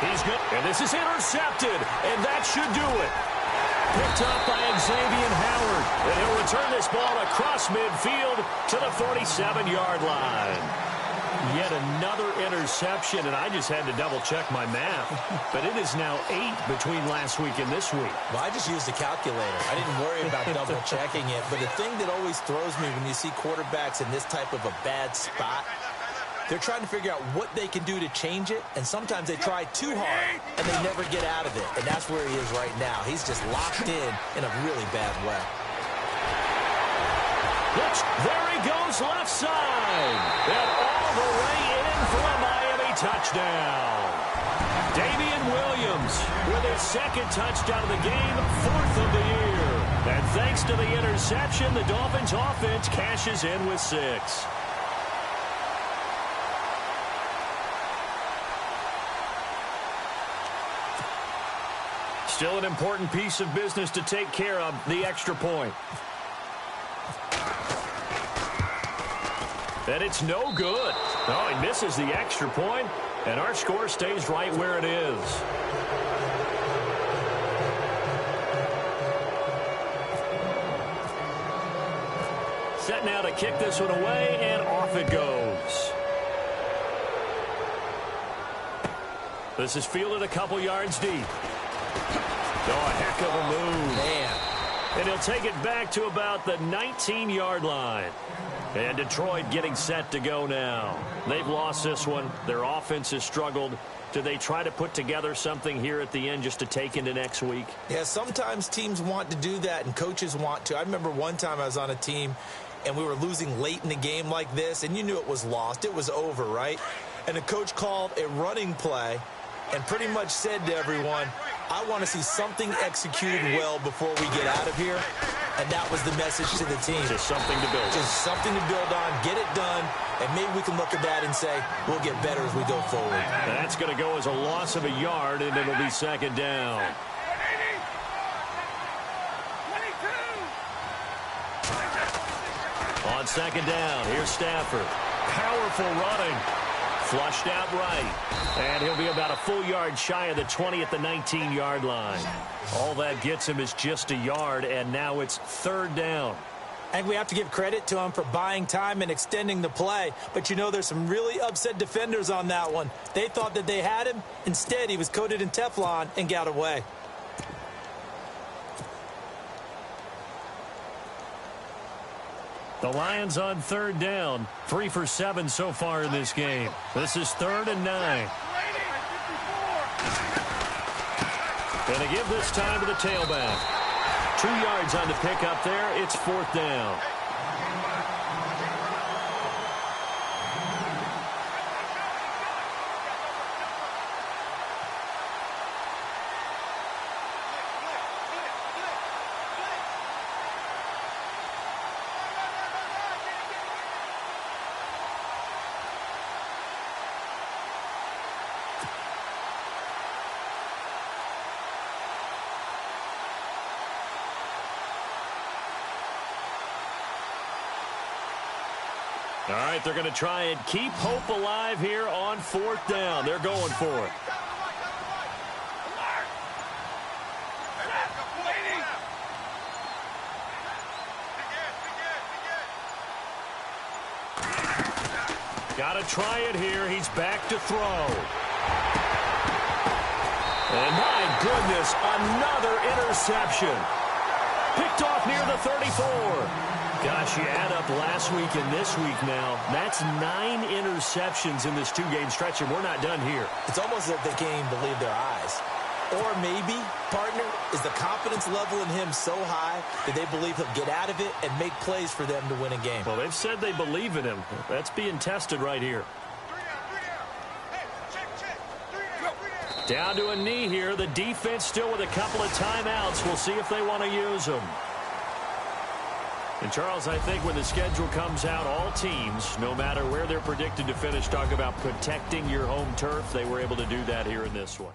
He's good. And this is intercepted, and that should do it. Picked up by Xavier Howard. And he'll return this ball across midfield to the 47-yard line. Yet another interception, and I just had to double-check my math. But it is now 8 between last week and this week. Well, I just used a calculator. I didn't worry about double-checking it. But the thing that always throws me when you see quarterbacks in this type of a bad spot, they're trying to figure out what they can do to change it, and sometimes they try too hard, and they never get out of it. And that's where he is right now. He's just locked in a really bad way. There he goes left side. And all the way in for a Miami touchdown. Damian Williams with his second touchdown of the game, 4th of the year. And thanks to the interception, the Dolphins offense cashes in with 6. Still an important piece of business to take care of, the extra point. And it's no good. Oh, he misses the extra point, and our score stays right where it is. Set now to kick this one away, and off it goes. This is fielded a couple yards deep. Oh, a heck of a move. Man. And he'll take it back to about the 19-yard line. And Detroit getting set to go now. They've lost this one. Their offense has struggled. Do they try to put together something here at the end just to take into next week? Yeah, sometimes teams want to do that and coaches want to. I remember one time I was on a team and we were losing late in the game like this, and you knew it was lost. It was over, right? And the coach called a running play and pretty much said to everyone, I want to see something executed well before we get out of here. And that was the message to the team. Just something to build on. Just something to build on, get it done, and maybe we can look at that and say, we'll get better as we go forward. That's going to go as a loss of a yard, and it'll be second down. On second down, here's Stafford. Powerful running. Flushed out right. And he'll be about a full yard shy of the 20 at the 19-yard line. All that gets him is just a yard, and now it's third down. I think we have to give credit to him for buying time and extending the play. But, you know, there's some really upset defenders on that one. They thought that they had him. Instead, he was coated in Teflon and got away. The Lions on third down. 3 for 7 so far in this game. This is 3rd and 9. Going to give this time to the tailback. 2 yards on the pickup there. It's 4th down. All right, they're going to try and keep hope alive here on 4th down. They're going for it. Got to try it here. He's back to throw. And my goodness, another interception. Picked off near the 34. Gosh, you add up last week and this week now. That's 9 interceptions in this 2-game stretch, and we're not done here. It's almost as if they can't even believe their eyes. Or maybe, partner, is the confidence level in him so high that they believe he'll get out of it and make plays for them to win a game. Well, they've said they believe in him. That's being tested right here. Down to a knee here. The defense still with a couple of timeouts. We'll see if they want to use them. And, Charles, I think when the schedule comes out, all teams, no matter where they're predicted to finish, talk about protecting your home turf. They were able to do that here in this one.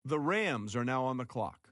The Rams are now on the clock.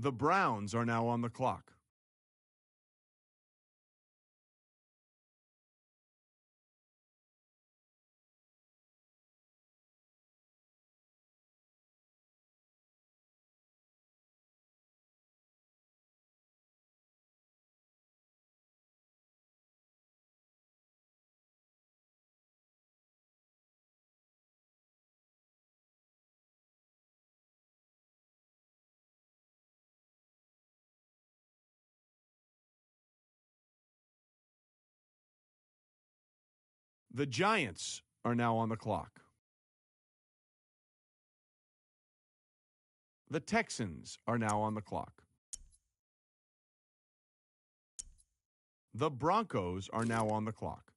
The Browns are now on the clock. The Giants are now on the clock. The Texans are now on the clock. The Broncos are now on the clock.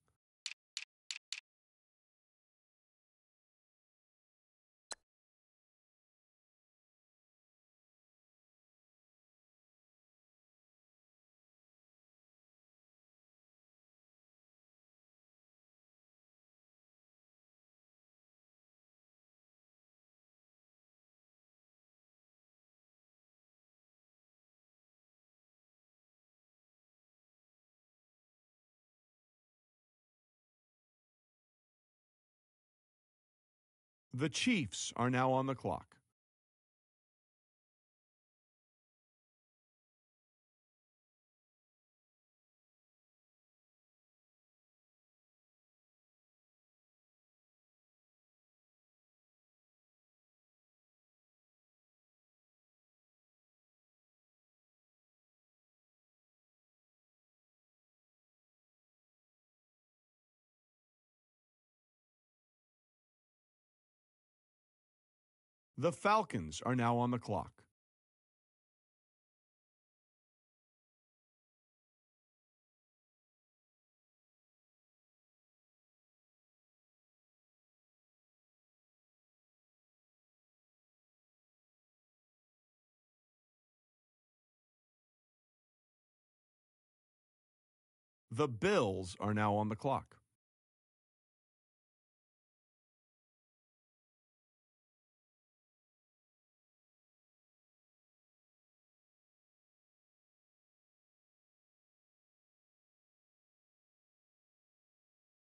The Chiefs are now on the clock. The Falcons are now on the clock. The Bills are now on the clock.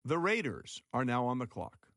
The Raiders are now on the clock.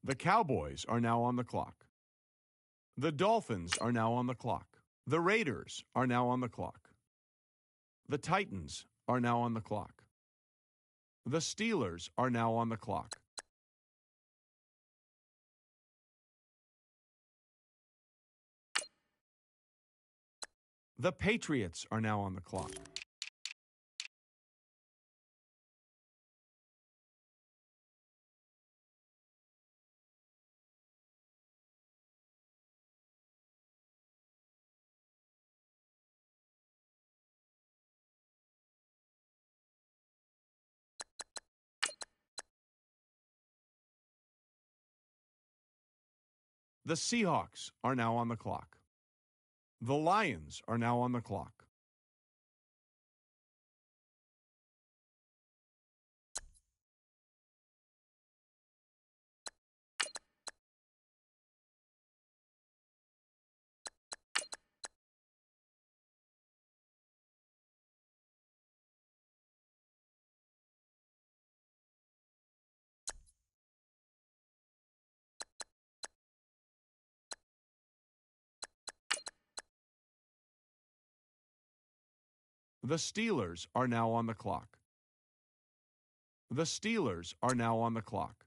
The Cowboys are now on the clock. The Dolphins are now on the clock. The Raiders are now on the clock. The Titans are now on the clock. The Steelers are now on the clock. The Patriots are now on the clock. The Seahawks are now on the clock. The Lions are now on the clock. The Steelers are now on the clock. The Steelers are now on the clock.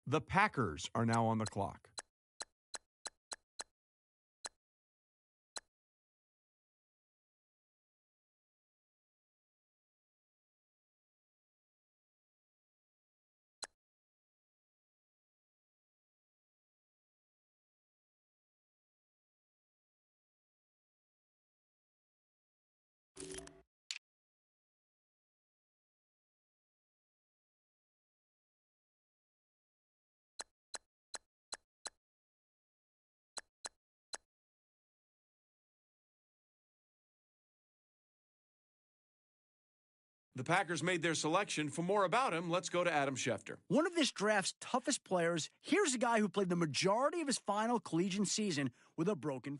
The Packers are now on the clock. The Packers made their selection. For more about him, let's go to Adam Schefter. One of this draft's toughest players, here's a guy who played the majority of his final collegiate season with a broken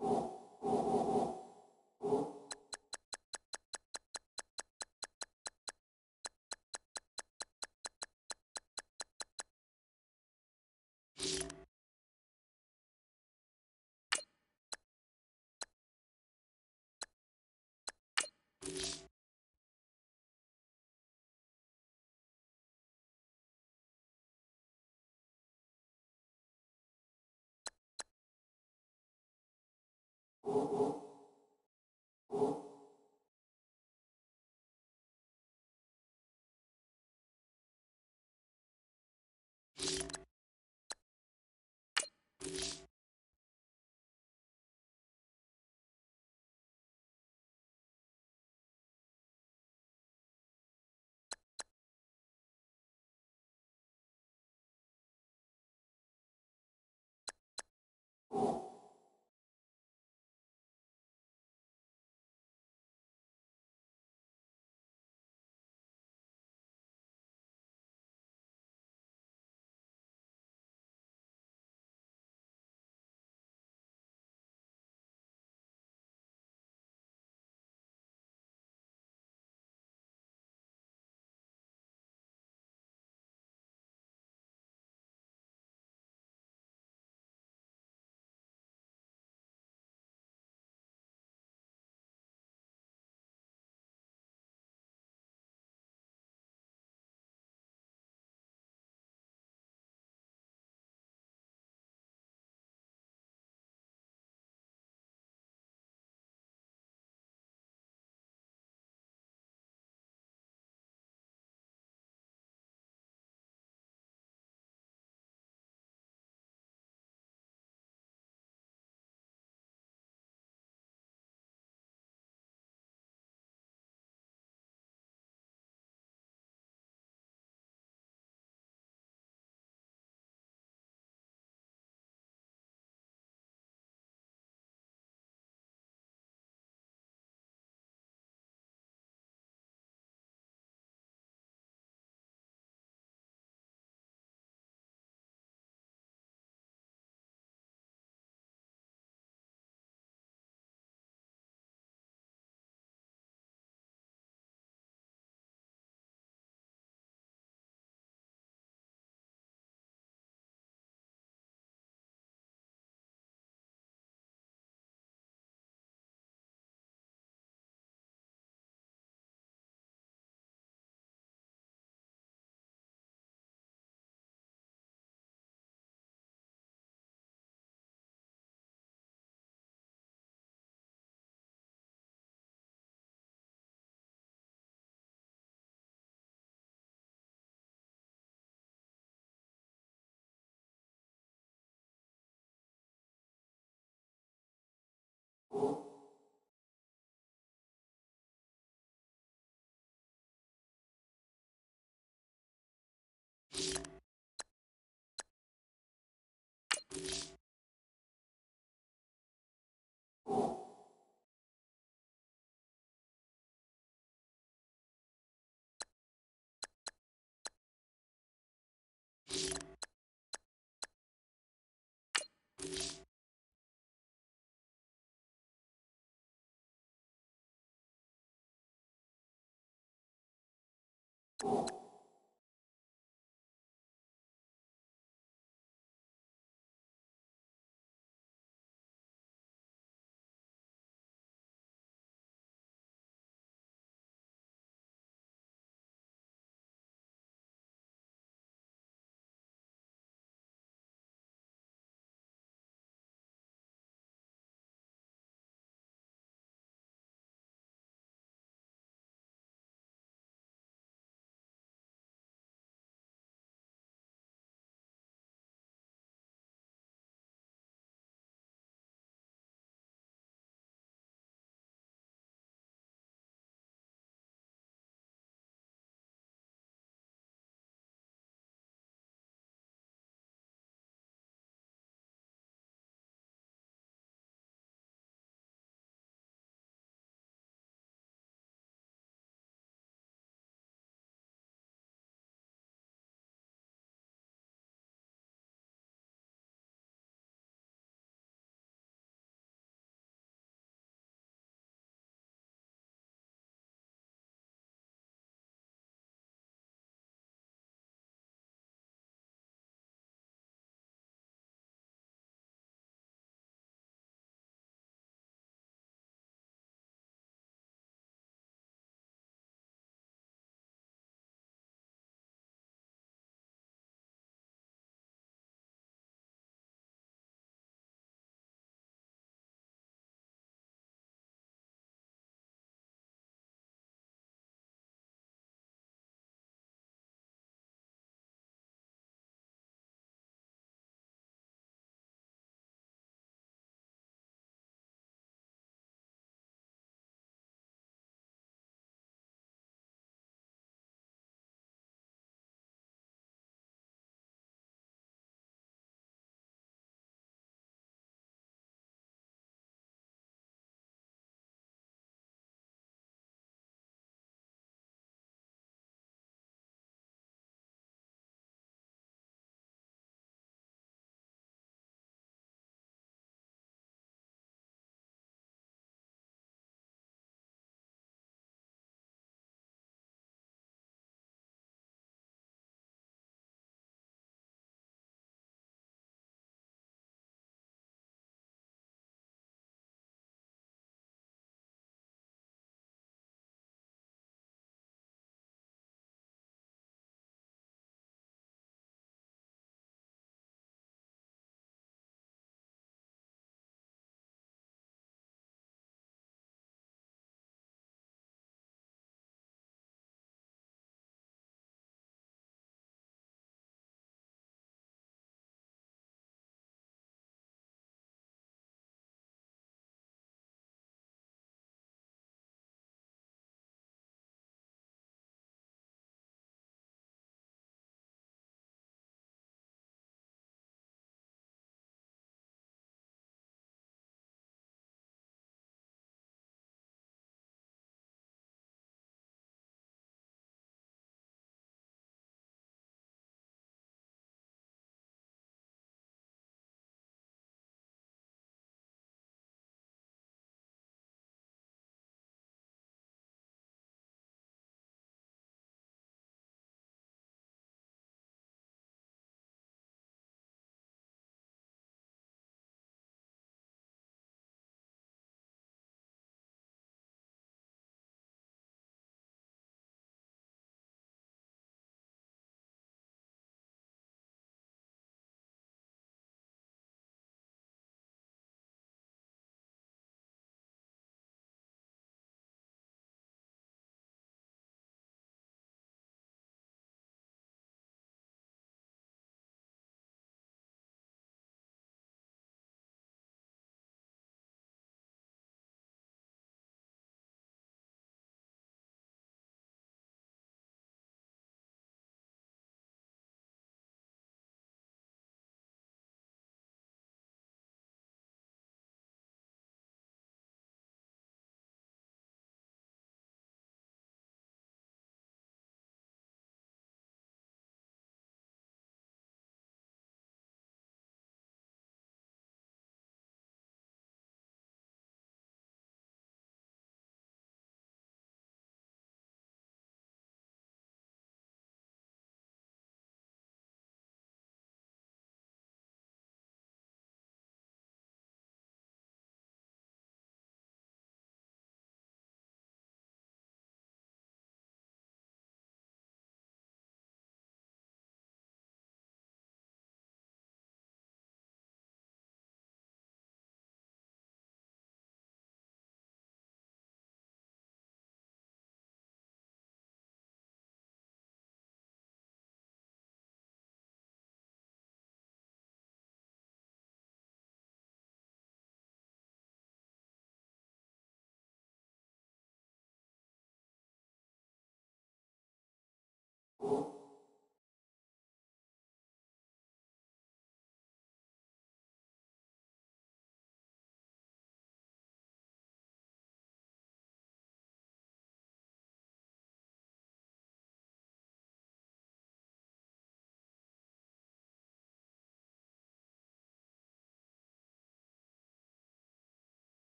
You